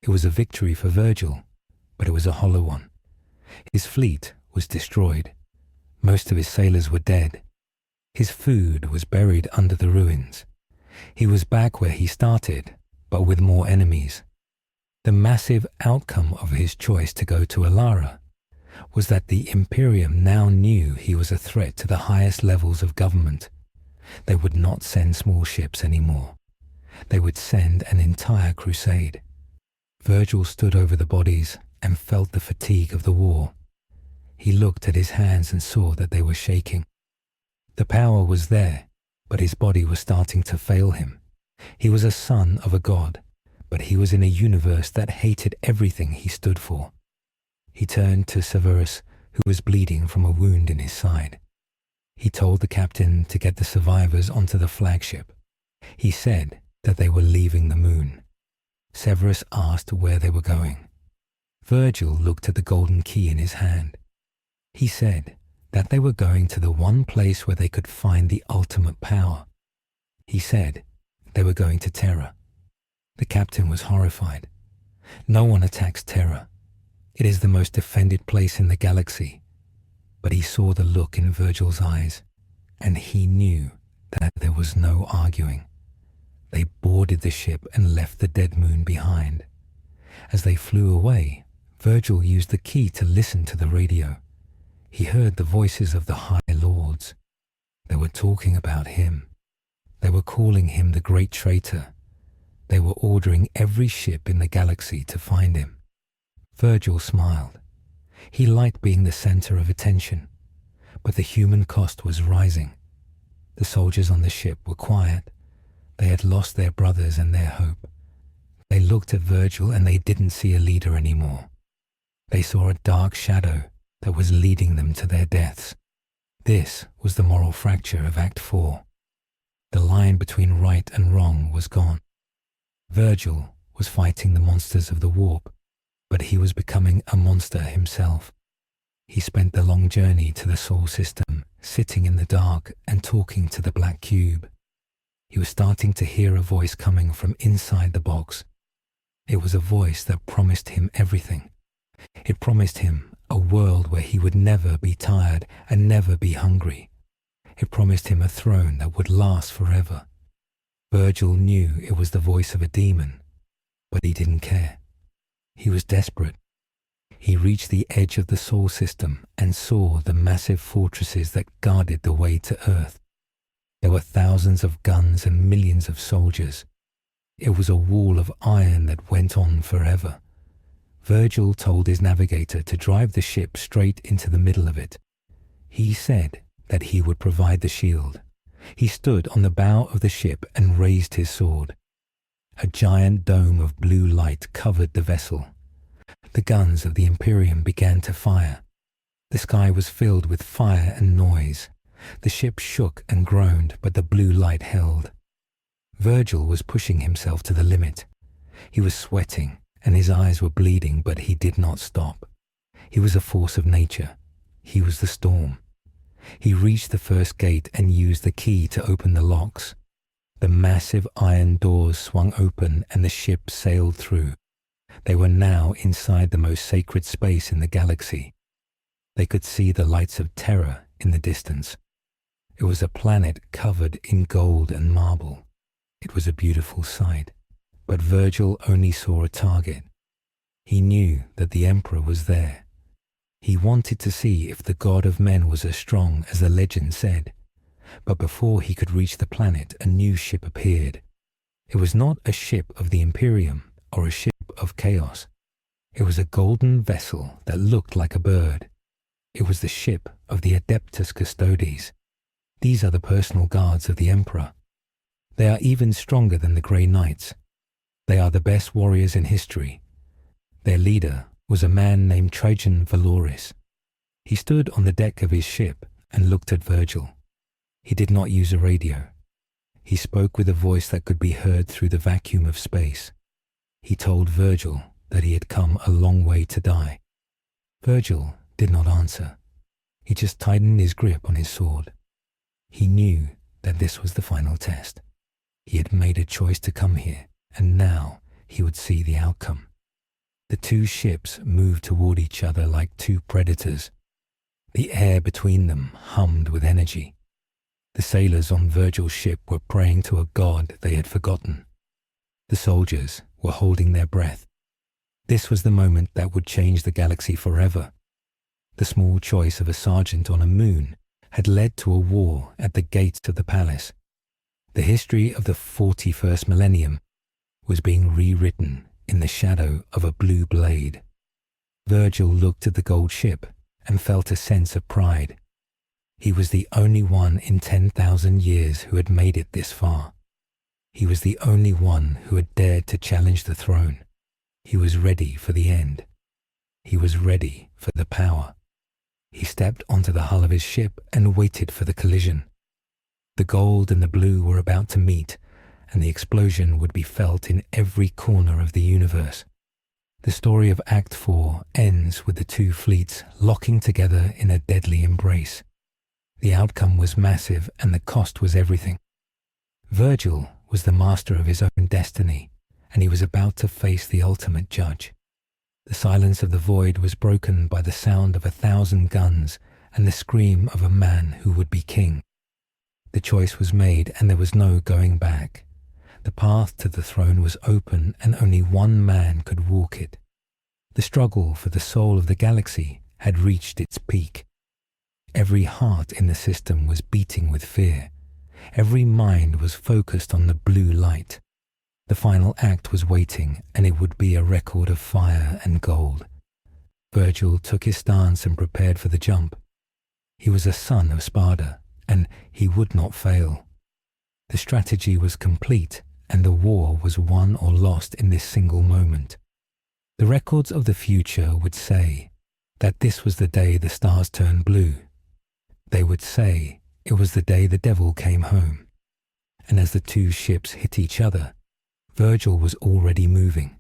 It was a victory for Vergil, but it was a hollow one. His fleet was destroyed. Most of his sailors were dead. His food was buried under the ruins. He was back where he started, but with more enemies. The massive outcome of his choice to go to Alara was that the Imperium now knew he was a threat to the highest levels of government. They would not send small ships anymore. They would send an entire crusade. Vergil stood over the bodies and felt the fatigue of the war. He looked at his hands and saw that they were shaking. The power was there, but his body was starting to fail him. He was a son of a god, but he was in a universe that hated everything he stood for. He turned to Severus, who was bleeding from a wound in his side. He told the captain to get the survivors onto the flagship. He said that they were leaving the moon. Severus asked where they were going. Vergil looked at the golden key in his hand. He said that they were going to the one place where they could find the ultimate power. He said they were going to Terra. The captain was horrified. No one attacks Terra. It is the most defended place in the galaxy. But he saw the look in Vergil's eyes, and he knew that there was no arguing. They boarded the ship and left the dead moon behind. As they flew away, Vergil used the key to listen to the radio. He heard the voices of the High Lords. They were talking about him. They were calling him the Great Traitor. They were ordering every ship in the galaxy to find him. Vergil smiled. He liked being the center of attention, but the human cost was rising. The soldiers on the ship were quiet. They had lost their brothers and their hope. They looked at Vergil and they didn't see a leader anymore. They saw a dark shadow that was leading them to their deaths. This was the moral fracture of Act 4. The line between right and wrong was gone. Vergil was fighting the monsters of the warp, but he was becoming a monster himself. He spent the long journey to the Sol system, sitting in the dark and talking to the black cube. He was starting to hear a voice coming from inside the box. It was a voice that promised him everything. It promised him a world where he would never be tired and never be hungry. It promised him a throne that would last forever. Vergil knew it was the voice of a demon, but he didn't care. He was desperate. He reached the edge of the Sol system and saw the massive fortresses that guarded the way to Earth. There were thousands of guns and millions of soldiers. It was a wall of iron that went on forever. Vergil told his navigator to drive the ship straight into the middle of it. He said that he would provide the shield. He stood on the bow of the ship and raised his sword. A giant dome of blue light covered the vessel. The guns of the Imperium began to fire. The sky was filled with fire and noise. The ship shook and groaned, but the blue light held. Vergil was pushing himself to the limit. He was sweating, and his eyes were bleeding, but he did not stop. He was a force of nature. He was the storm. He reached the first gate and used the key to open the locks. The massive iron doors swung open and the ship sailed through. They were now inside the most sacred space in the galaxy. They could see the lights of Terra in the distance. It was a planet covered in gold and marble. It was a beautiful sight, but Vergil only saw a target. He knew that the Emperor was there. He wanted to see if the god of men was as strong as the legend said. But before he could reach the planet, a new ship appeared. It was not a ship of the Imperium or a ship of chaos. It was a golden vessel that looked like a bird. It was the ship of the Adeptus Custodes. These are the personal guards of the Emperor. They are even stronger than the Grey Knights. They are the best warriors in history. Their leader was a man named Trajan Valoris. He stood on the deck of his ship and looked at Vergil. He did not use a radio. He spoke with a voice that could be heard through the vacuum of space. He told Vergil that he had come a long way to die. Vergil did not answer. He just tightened his grip on his sword. He knew that this was the final test. He had made a choice to come here, and now he would see the outcome. The two ships moved toward each other like two predators. The air between them hummed with energy. The sailors on Vergil's ship were praying to a god they had forgotten. The soldiers were holding their breath. This was the moment that would change the galaxy forever. The small choice of a sergeant on a moon had led to a war at the gates of the palace. The history of the 41st millennium was being rewritten in the shadow of a blue blade. Vergil looked at the gold ship and felt a sense of pride. He was the only one in 10,000 years who had made it this far. He was the only one who had dared to challenge the throne. He was ready for the end. He was ready for the power. He stepped onto the hull of his ship and waited for the collision. The gold and the blue were about to meet, and the explosion would be felt in every corner of the universe. The story of Act 4 ends with the two fleets locking together in a deadly embrace. The outcome was massive and the cost was everything. Vergil was the master of his own destiny, and he was about to face the ultimate judge. The silence of the void was broken by the sound of 1,000 guns and the scream of a man who would be king. The choice was made and there was no going back. The path to the throne was open and only one man could walk it. The struggle for the soul of the galaxy had reached its peak. Every heart in the system was beating with fear. Every mind was focused on the blue light. The final act was waiting, and it would be a record of fire and gold. Vergil took his stance and prepared for the jump. He was a son of Sparda, and he would not fail. The strategy was complete, and the war was won or lost in this single moment. The records of the future would say that this was the day the stars turned blue. They would say it was the day the devil came home. And as the two ships hit each other, Vergil was already moving.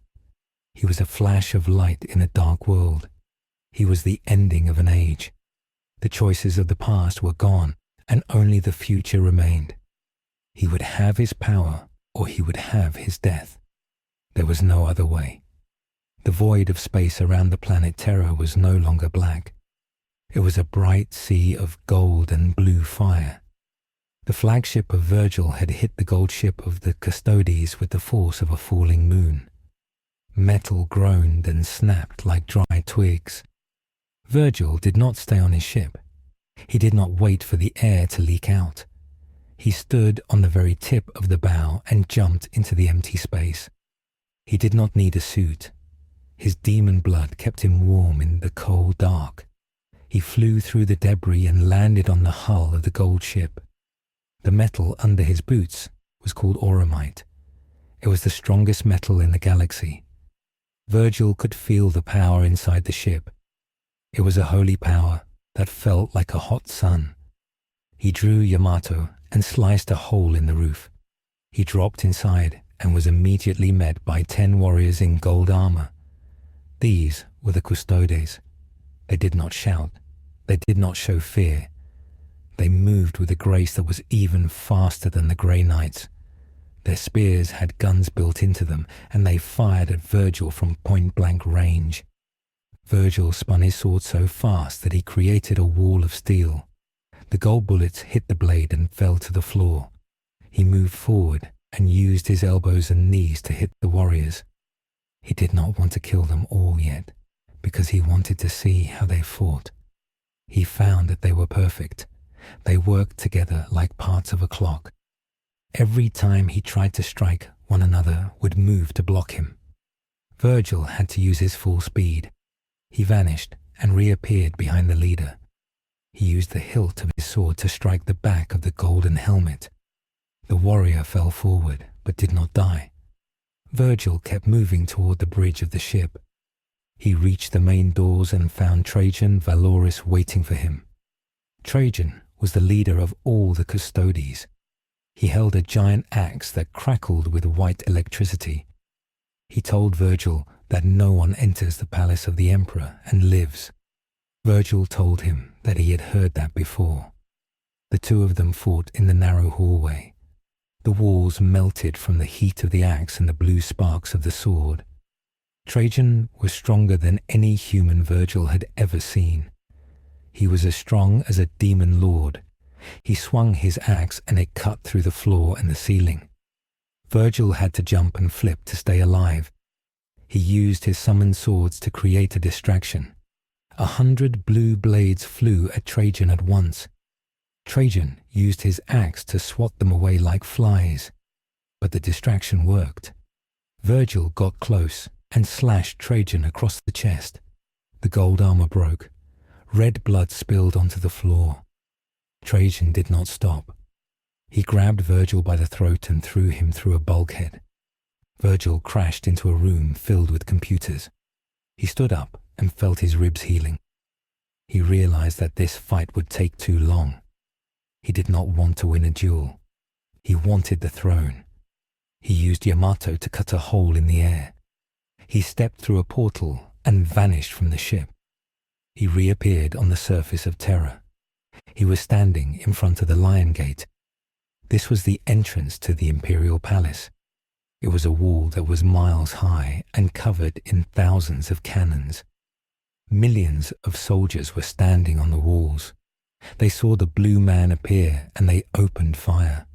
He was a flash of light in a dark world. He was the ending of an age. The choices of the past were gone, and only the future remained. He would have his power, or he would have his death. There was no other way. The void of space around the planet Terra was no longer black. It was a bright sea of gold and blue fire. The flagship of Vergil had hit the gold ship of the Custodes with the force of a falling moon. Metal groaned and snapped like dry twigs. Vergil did not stay on his ship. He did not wait for the air to leak out. He stood on the very tip of the bow and jumped into the empty space. He did not need a suit. His demon blood kept him warm in the cold dark. He flew through the debris and landed on the hull of the gold ship. The metal under his boots was called auramite. It was the strongest metal in the galaxy. Vergil could feel the power inside the ship. It was a holy power that felt like a hot sun. He drew Yamato and sliced a hole in the roof. He dropped inside and was immediately met by 10 warriors in gold armor. These were the Custodes. They did not shout. They did not show fear. They moved with a grace that was even faster than the Grey Knights. Their spears had guns built into them, and they fired at Vergil from point-blank range. Vergil spun his sword so fast that he created a wall of steel. The gold bullets hit the blade and fell to the floor. He moved forward and used his elbows and knees to hit the warriors. He did not want to kill them all yet, because he wanted to see how they fought. He found that they were perfect. They worked together like parts of a clock. Every time he tried to strike, one another would move to block him. Vergil had to use his full speed. He vanished and reappeared behind the leader. He used the hilt of his sword to strike the back of the golden helmet. The warrior fell forward, but did not die. Vergil kept moving toward the bridge of the ship. He reached the main doors and found Trajan Valoris waiting for him. Trajan was the leader of all the Custodes. He held a giant axe that crackled with white electricity. He told Vergil that no one enters the palace of the emperor and lives. Vergil told him that he had heard that before. The two of them fought in the narrow hallway. The walls melted from the heat of the axe and the blue sparks of the sword. Trajan was stronger than any human Vergil had ever seen. He was as strong as a demon lord. He swung his axe and it cut through the floor and the ceiling. Vergil had to jump and flip to stay alive. He used his summoned swords to create a distraction. 100 blue blades flew at Trajan at once. Trajan used his axe to swat them away like flies, but the distraction worked. Vergil got close and slashed Trajan across the chest. The gold armor broke. Red blood spilled onto the floor. Trajan did not stop. He grabbed Vergil by the throat and threw him through a bulkhead. Vergil crashed into a room filled with computers. He stood up and felt his ribs healing. He realized that this fight would take too long. He did not want to win a duel. He wanted the throne. He used Yamato to cut a hole in the air. He stepped through a portal and vanished from the ship. He reappeared on the surface of Terra. He was standing in front of the Lion Gate. This was the entrance to the Imperial Palace. It was a wall that was miles high and covered in thousands of cannons. Millions of soldiers were standing on the walls. They saw the blue man appear and they opened fire.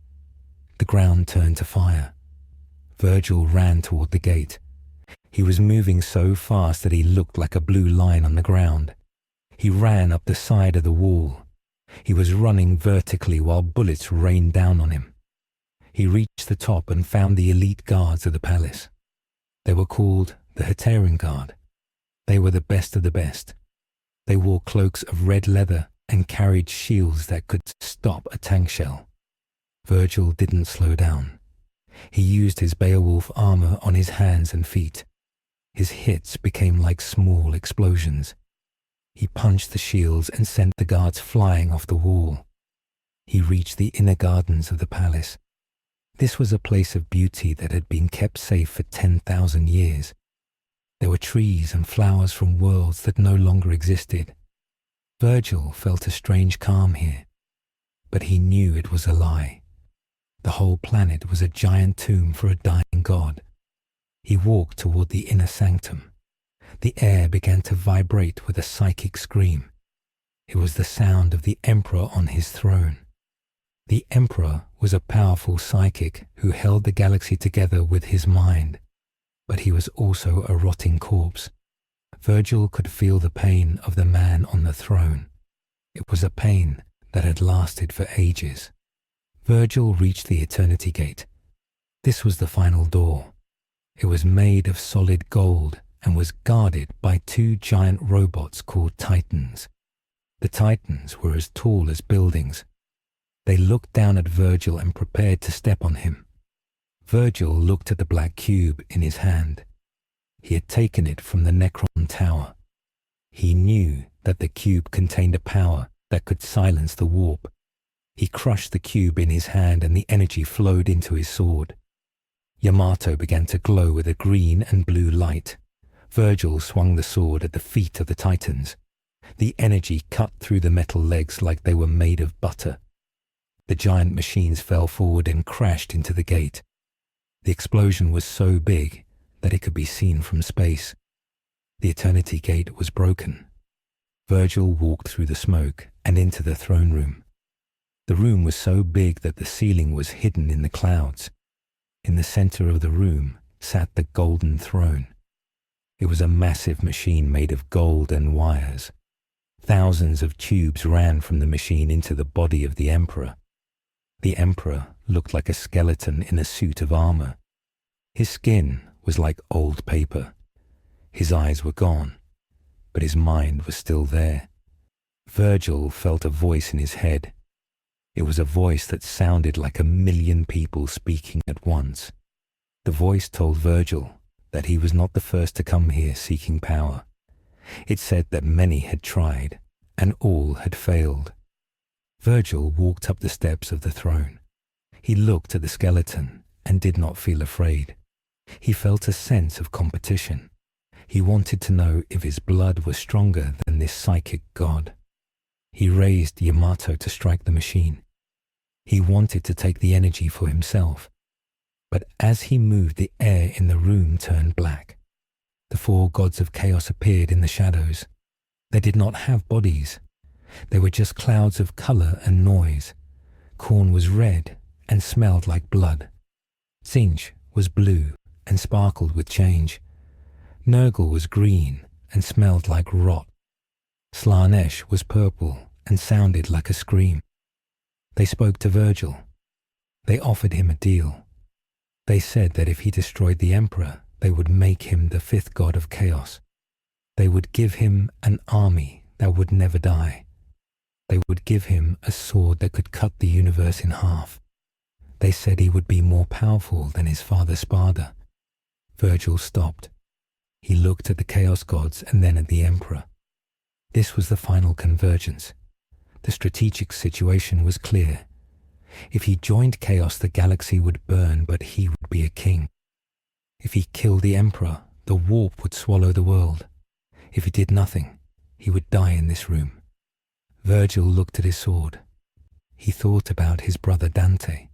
The ground turned to fire. Vergil ran toward the gate. He was moving so fast that he looked like a blue line on the ground. He ran up the side of the wall. He was running vertically while bullets rained down on him. He reached the top and found the elite guards of the palace. They were called the Heteran Guard. They were the best of the best. They wore cloaks of red leather and carried shields that could stop a tank shell. Vergil didn't slow down. He used his Beowulf armor on his hands and feet. His hits became like small explosions. He punched the shields and sent the guards flying off the wall. He reached the inner gardens of the palace. This was a place of beauty that had been kept safe for 10,000 years. There were trees and flowers from worlds that no longer existed. Vergil felt a strange calm here, but he knew it was a lie. The whole planet was a giant tomb for a dying god. He walked toward the inner sanctum. The air began to vibrate with a psychic scream. It was the sound of the Emperor on his throne. The Emperor was a powerful psychic who held the galaxy together with his mind, but he was also a rotting corpse. Vergil could feel the pain of the man on the throne. It was a pain that had lasted for ages. Vergil reached the Eternity Gate. This was the final door. It was made of solid gold and was guarded by two giant robots called Titans. The Titans were as tall as buildings. They looked down at Vergil and prepared to step on him. Vergil looked at the black cube in his hand. He had taken it from the Necron Tower. He knew that the cube contained a power that could silence the warp. He crushed the cube in his hand and the energy flowed into his sword. Yamato began to glow with a green and blue light. Vergil swung the sword at the feet of the Titans. The energy cut through the metal legs like they were made of butter. The giant machines fell forward and crashed into the gate. The explosion was so big that it could be seen from space. The Eternity Gate was broken. Vergil walked through the smoke and into the throne room. The room was so big that the ceiling was hidden in the clouds. In the center of the room sat the golden throne. It was a massive machine made of gold and wires. Thousands of tubes ran from the machine into the body of the Emperor. The Emperor looked like a skeleton in a suit of armor. His skin was like old paper. His eyes were gone, but his mind was still there. Vergil felt a voice in his head. It was a voice that sounded like 1,000,000 people speaking at once. The voice told Vergil that he was not the first to come here seeking power. It said that many had tried, and all had failed. Vergil walked up the steps of the throne. He looked at the skeleton and did not feel afraid. He felt a sense of competition. He wanted to know if his blood was stronger than this psychic god. He raised Yamato to strike the machine. He wanted to take the energy for himself. But as he moved, the air in the room turned black. The four gods of chaos appeared in the shadows. They did not have bodies. They were just clouds of color and noise. Khorne was red and smelled like blood. Tzeentch was blue and sparkled with change. Nurgle was green and smelled like rot. Slaanesh was purple and sounded like a scream. They spoke to Vergil. They offered him a deal. They said that if he destroyed the Emperor, they would make him the fifth god of chaos. They would give him an army that would never die. They would give him a sword that could cut the universe in half. They said he would be more powerful than his father Sparda. Vergil stopped. He looked at the Chaos Gods and then at the Emperor. This was the final convergence. The strategic situation was clear. If he joined Chaos, the galaxy would burn, but he would be a king. If he killed the Emperor, the warp would swallow the world. If he did nothing, he would die in this room. Vergil looked at his sword. He thought about his brother Dante.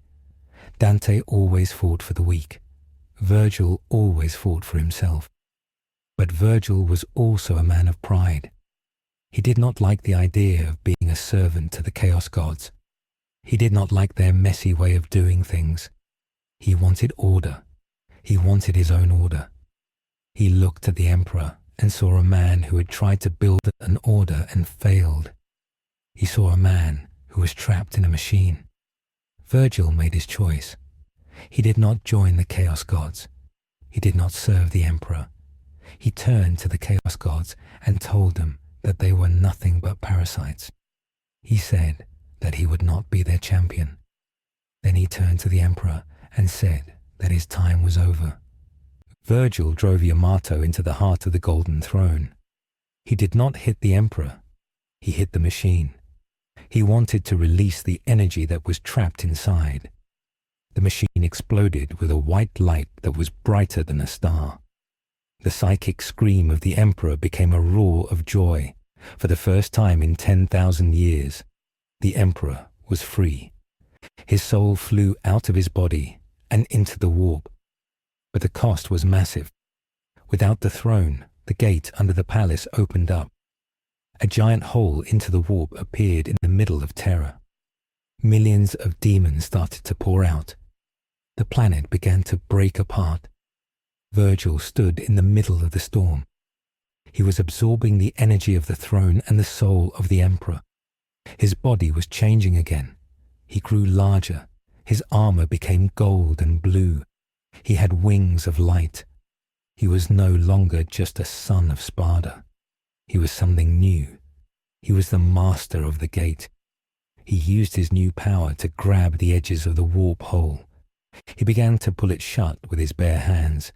Dante always fought for the weak. Vergil always fought for himself. But Vergil was also a man of pride. He did not like the idea of being a servant to the Chaos Gods. He did not like their messy way of doing things. He wanted order. He wanted his own order. He looked at the Emperor and saw a man who had tried to build an order and failed. He saw a man who was trapped in a machine. Vergil made his choice. He did not join the Chaos Gods. He did not serve the Emperor. He turned to the Chaos Gods and told them that they were nothing but parasites. He said that he would not be their champion. Then he turned to the Emperor and said that his time was over. Vergil drove Yamato into the heart of the Golden Throne. He did not hit the Emperor. He hit the machine. He wanted to release the energy that was trapped inside. The machine exploded with a white light that was brighter than a star. The psychic scream of the Emperor became a roar of joy. For the first time in 10,000 years, the Emperor was free. His soul flew out of his body and into the warp. But the cost was massive. Without the throne, the gate under the palace opened up. A giant hole into the warp appeared in the middle of Terra. Millions of demons started to pour out. The planet began to break apart. Vergil stood in the middle of the storm. He was absorbing the energy of the throne and the soul of the Emperor. His body was changing again. He grew larger. His armor became gold and blue. He had wings of light. He was no longer just a son of Sparda. He was something new. He was the master of the gate. He used his new power to grab the edges of the warp hole. He began to pull it shut with his bare hands.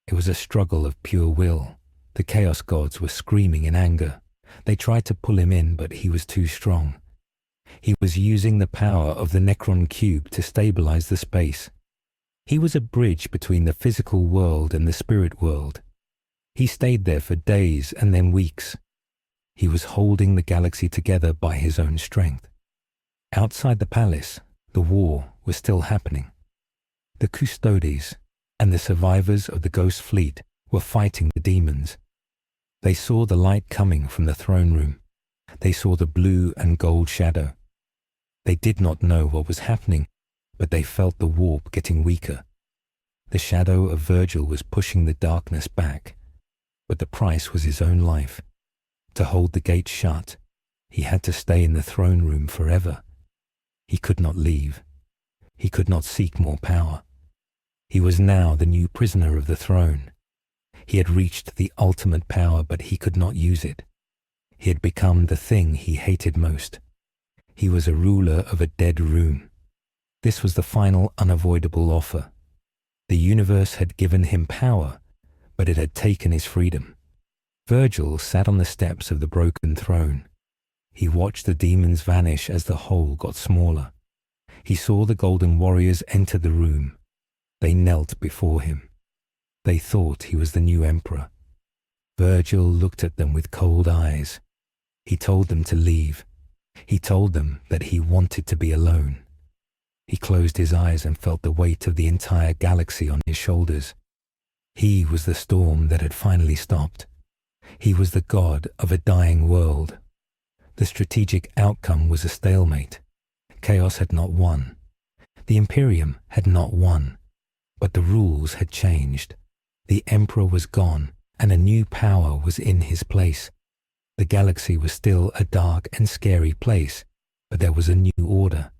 It was a struggle of pure will. The Chaos Gods were screaming in anger. They tried to pull him in, but he was too strong. He was using the power of the Necron cube to stabilize the space. He was a bridge between the physical world and the spirit world. He stayed there for days and then weeks. He was holding the galaxy together by his own strength. Outside the palace, the war was still happening. The Custodes and the survivors of the Ghost Fleet were fighting the demons. They saw the light coming from the throne room. They saw the blue and gold shadow. They did not know what was happening, but they felt the warp getting weaker. The shadow of Vergil was pushing the darkness back. But the price was his own life. To hold the gate shut, he had to stay in the throne room forever. He could not leave. He could not seek more power. He was now the new prisoner of the throne. He had reached the ultimate power, but he could not use it. He had become the thing he hated most. He was a ruler of a dead room. This was the final unavoidable offer. The universe had given him power, but it had taken his freedom. Vergil sat on the steps of the broken throne. He watched the demons vanish as the hole got smaller. He saw the golden warriors enter the room. They knelt before him. They thought he was the new emperor. Vergil looked at them with cold eyes. He told them to leave. He told them that he wanted to be alone. He closed his eyes and felt the weight of the entire galaxy on his shoulders. He was the storm that had finally stopped. He was the god of a dying world. The strategic outcome was a stalemate. Chaos had not won. The Imperium had not won. But the rules had changed. The Emperor was gone, and a new power was in his place. The galaxy was still a dark and scary place, but there was a new order.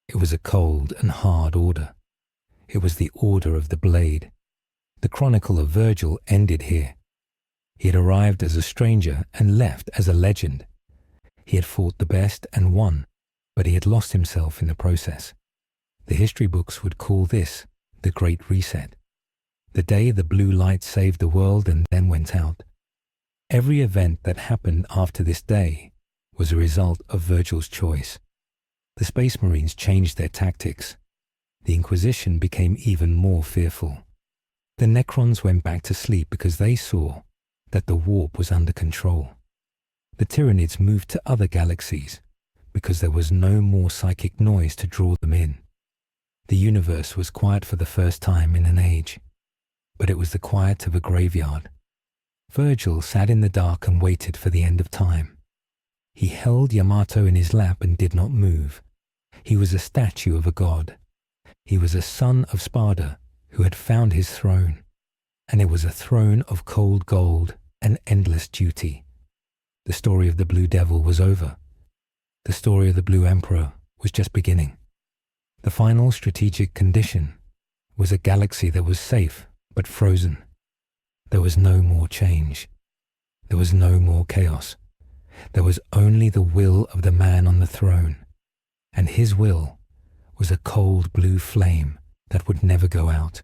It was a cold and hard order. It was the order of the blade. The chronicle of Vergil ended here. He had arrived as a stranger and left as a legend. He had fought the best and won, but he had lost himself in the process. The history books would call this the Great Reset, the day the blue light saved the world and then went out. Every event that happened after this day was a result of Vergil's choice. The Space Marines changed their tactics. The Inquisition became even more fearful. The Necrons went back to sleep because they saw that the warp was under control. The Tyranids moved to other galaxies because there was no more psychic noise to draw them in. The universe was quiet for the first time in an age, but it was the quiet of a graveyard. Vergil sat in the dark and waited for the end of time. He held Yamato in his lap and did not move. He was a statue of a god. He was a son of Sparda who had found his throne, and it was a throne of cold gold and endless duty. The story of the Blue Devil was over. The story of the Blue Emperor was just beginning. The final strategic condition was a galaxy that was safe but frozen. There was no more change. There was no more chaos. There was only the will of the man on the throne, and his will was a cold blue flame that would never go out.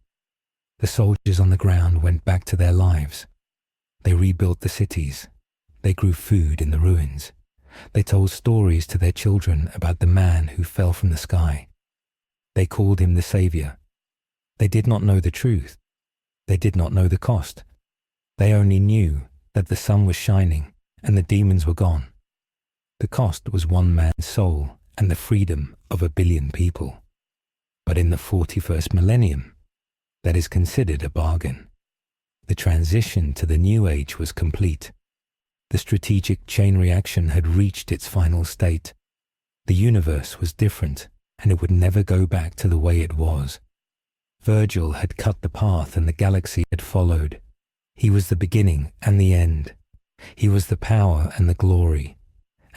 The soldiers on the ground went back to their lives. They rebuilt the cities. They grew food in the ruins. They told stories to their children about the man who fell from the sky. They called him the Savior. They did not know the truth. They did not know the cost. They only knew that the sun was shining and the demons were gone. The cost was one man's soul and the freedom of 1 billion people. But in the 41st millennium, that is considered a bargain. The transition to the new age was complete. The strategic chain reaction had reached its final state. The universe was different, and it would never go back to the way it was. Vergil had cut the path and the galaxy had followed. He was the beginning and the end. He was the power and the glory,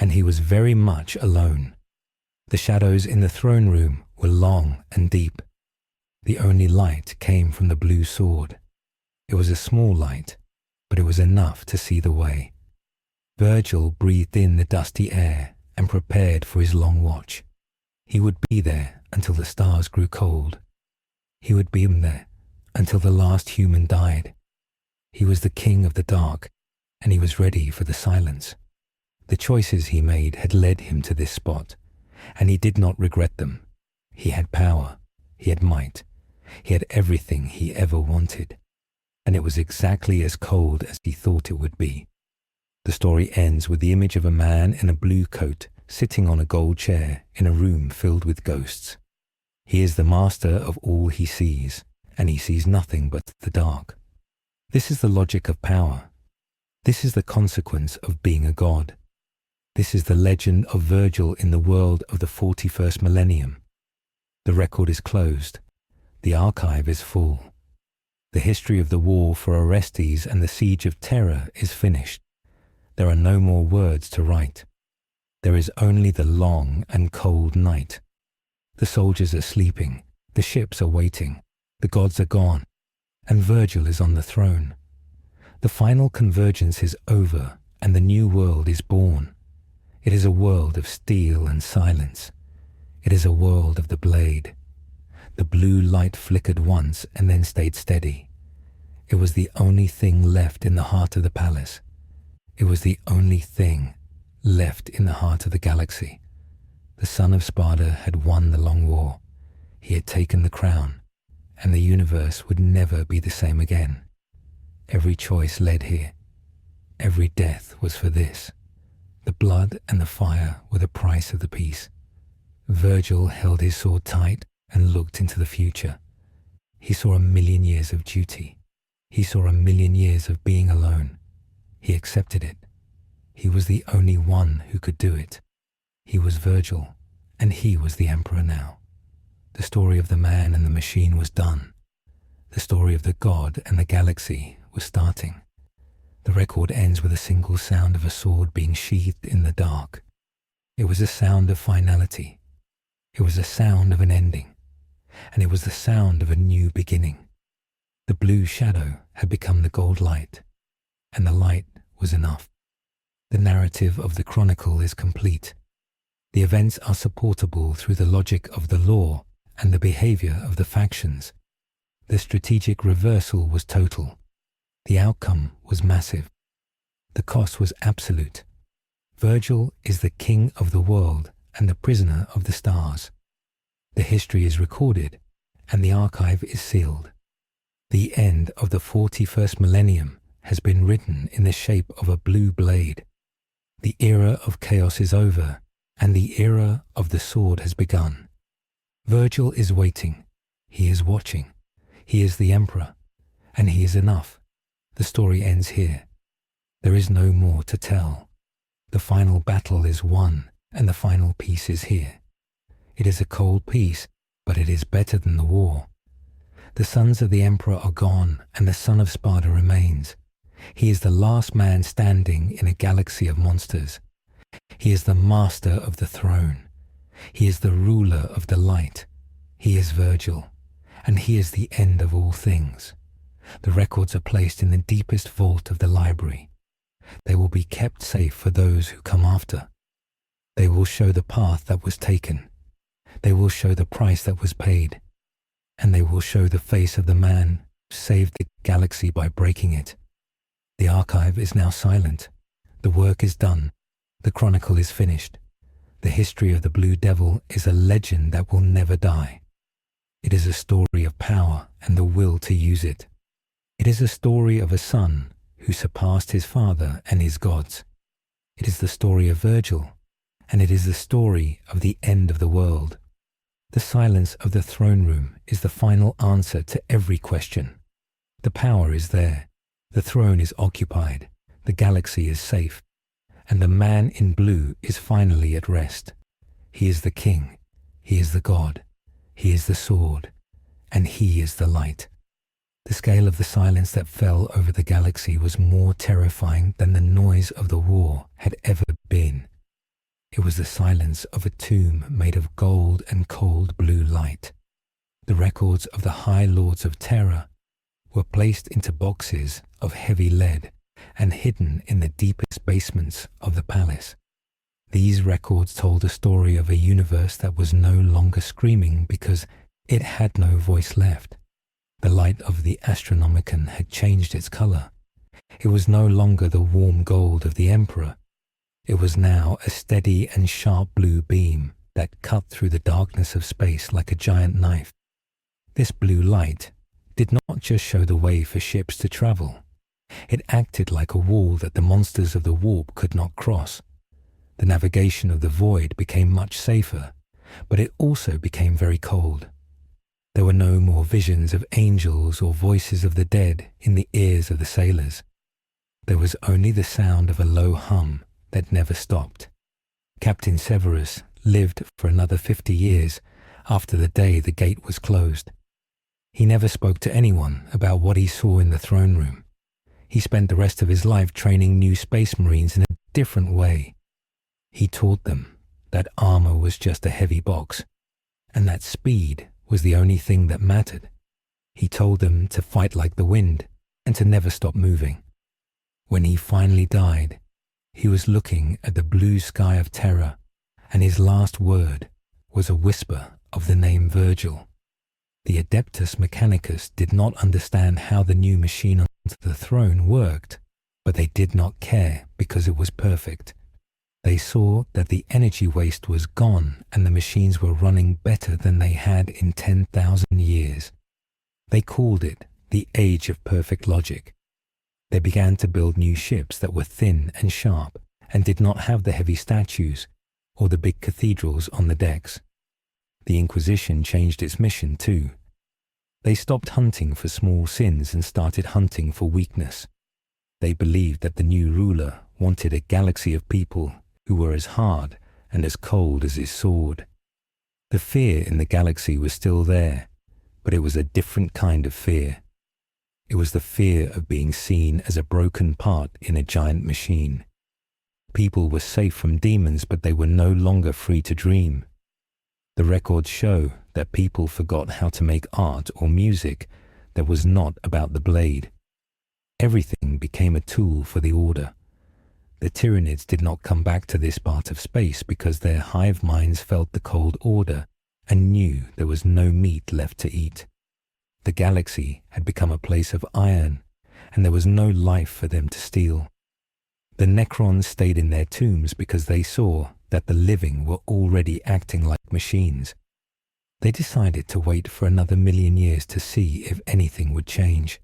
and he was very much alone. The shadows in the throne room were long and deep. The only light came from the blue sword. It was a small light, but it was enough to see the way. Vergil breathed in the dusty air and prepared for his long watch. He would be there until the stars grew cold. He would be there until the last human died. He was the king of the dark, and he was ready for the silence. The choices he made had led him to this spot, and he did not regret them. He had power, he had might, he had everything he ever wanted, and it was exactly as cold as he thought it would be. The story ends with the image of a man in a blue coat sitting on a gold chair in a room filled with ghosts. He is the master of all he sees, and he sees nothing but the dark. This is the logic of power. This is the consequence of being a god. This is the legend of Vergil in the world of the 41st millennium. The record is closed. The archive is full. The history of the war for Orestes and the siege of Terra is finished. There are no more words to write. There is only the long and cold night. The soldiers are sleeping, the ships are waiting, the gods are gone, and Vergil is on the throne. The final convergence is over, and the new world is born. It is a world of steel and silence. It is a world of the blade. The blue light flickered once and then stayed steady. It was the only thing left in the heart of the palace. It was the only thing left in the heart of the galaxy. The Son of Sparda had won the long war. He had taken the crown, and the universe would never be the same again. Every choice led here. Every death was for this. The blood and the fire were the price of the peace. Vergil held his sword tight and looked into the future. He saw 1,000,000 years of duty. He saw 1,000,000 years of being alone. He accepted it. He was the only one who could do it. He was Vergil, and he was the Emperor now. The story of the man and the machine was done. The story of the god and the galaxy was starting. The record ends with a single sound of a sword being sheathed in the dark. It was a sound of finality. It was the sound of an ending, and it was the sound of a new beginning. The blue shadow had become the gold light, and the light was enough. The narrative of the chronicle is complete. The events are supportable through the logic of the law and the behavior of the factions. The strategic reversal was total. The outcome was massive. The cost was absolute. Vergil is the king of the world and the prisoner of the stars. The history is recorded, and the archive is sealed. The end of the 41st millennium has been written in the shape of a blue blade. The era of chaos is over, and the era of the sword has begun. Vergil is waiting. He is watching. He is the emperor, and he is enough. The story ends here. There is no more to tell. The final battle is won, and the final peace is here. It is a cold peace, but it is better than the war. The sons of the emperor are gone, and the Son of Sparda remains. He is the last man standing in a galaxy of monsters. He is the master of the throne. He is the ruler of the light. He is Vergil, and he is the end of all things. The records are placed in the deepest vault of the library. They will be kept safe for those who come after. They will show the path that was taken. They will show the price that was paid. And they will show the face of the man who saved the galaxy by breaking it. The archive is now silent. The work is done. The chronicle is finished. The history of the Blue Devil is a legend that will never die. It is a story of power and the will to use it. It is a story of a son who surpassed his father and his gods. It is the story of Vergil, and it is the story of the end of the world. The silence of the throne room is the final answer to every question. The power is there. The throne is occupied. The galaxy is safe. And the man in blue is finally at rest. He is the king. He is the god. He is the sword. And he is the light. The scale of the silence that fell over the galaxy was more terrifying than the noise of the war had ever been. It was the silence of a tomb made of gold and cold blue light. The records of the High Lords of Terra were placed into boxes of heavy lead and hidden in the deepest basements of the palace. These records told a story of a universe that was no longer screaming because it had no voice left. The light of the Astronomicon had changed its color. It was no longer the warm gold of the Emperor. It was now a steady and sharp blue beam that cut through the darkness of space like a giant knife. This blue light did not just show the way for ships to travel. It acted like a wall that the monsters of the warp could not cross. The navigation of the void became much safer, but it also became very cold. There were no more visions of angels or voices of the dead in the ears of the sailors. There was only the sound of a low hum that never stopped. Captain Severus lived for another 50 years after the day the gate was closed. He never spoke to anyone about what he saw in the throne room. He spent the rest of his life training new space marines in a different way. He taught them that armor was just a heavy box, and that speed was the only thing that mattered. He told them to fight like the wind and to never stop moving. When he finally died, he was looking at the blue sky of terror, and his last word was a whisper of the name Vergil. The Adeptus Mechanicus did not understand how the new machine onto the throne worked, but they did not care because it was perfect. They saw that the energy waste was gone and the machines were running better than they had in 10,000 years. They called it the Age of Perfect Logic. They began to build new ships that were thin and sharp and did not have the heavy statues or the big cathedrals on the decks. The Inquisition changed its mission too. They stopped hunting for small sins and started hunting for weakness. They believed that the new ruler wanted a galaxy of people who were as hard and as cold as his sword. The fear in the galaxy was still there, but it was a different kind of fear. It was the fear of being seen as a broken part in a giant machine. People were safe from demons, but they were no longer free to dream. The records show that people forgot how to make art or music that was not about the blade. Everything became a tool for the order. The Tyranids did not come back to this part of space because their hive minds felt the cold order and knew there was no meat left to eat. The galaxy had become a place of iron, and there was no life for them to steal. The Necrons stayed in their tombs because they saw that the living were already acting like machines. They decided to wait for another 1,000,000 years to see if anything would change.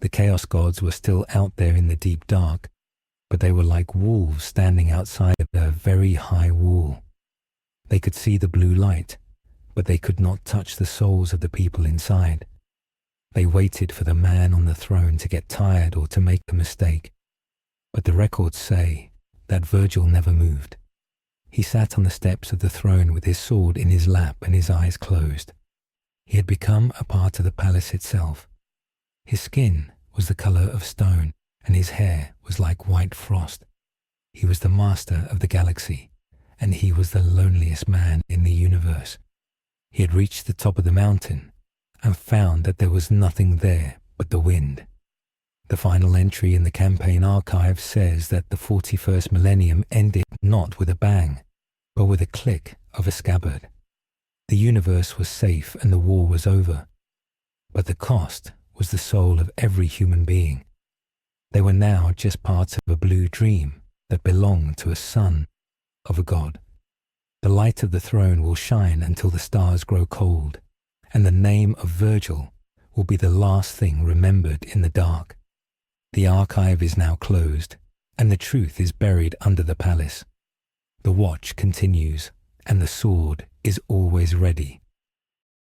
The Chaos Gods were still out there in the deep dark, but they were like wolves standing outside of a very high wall. They could see the blue light, but they could not touch the souls of the people inside. They waited for the man on the throne to get tired or to make a mistake. But the records say that Vergil never moved. He sat on the steps of the throne with his sword in his lap and his eyes closed. He had become a part of the palace itself. His skin was the color of stone, and his hair was like white frost. He was the master of the galaxy, and he was the loneliest man in the universe. He had reached the top of the mountain and found that there was nothing there but the wind. The final entry in the campaign archive says that the 41st millennium ended not with a bang, but with a click of a scabbard. The universe was safe and the war was over. But the cost was the soul of every human being. They were now just parts of a blue dream that belonged to a son of a god. The light of the throne will shine until the stars grow cold, and the name of Vergil will be the last thing remembered in the dark. The archive is now closed, and the truth is buried under the palace. The watch continues, and the sword is always ready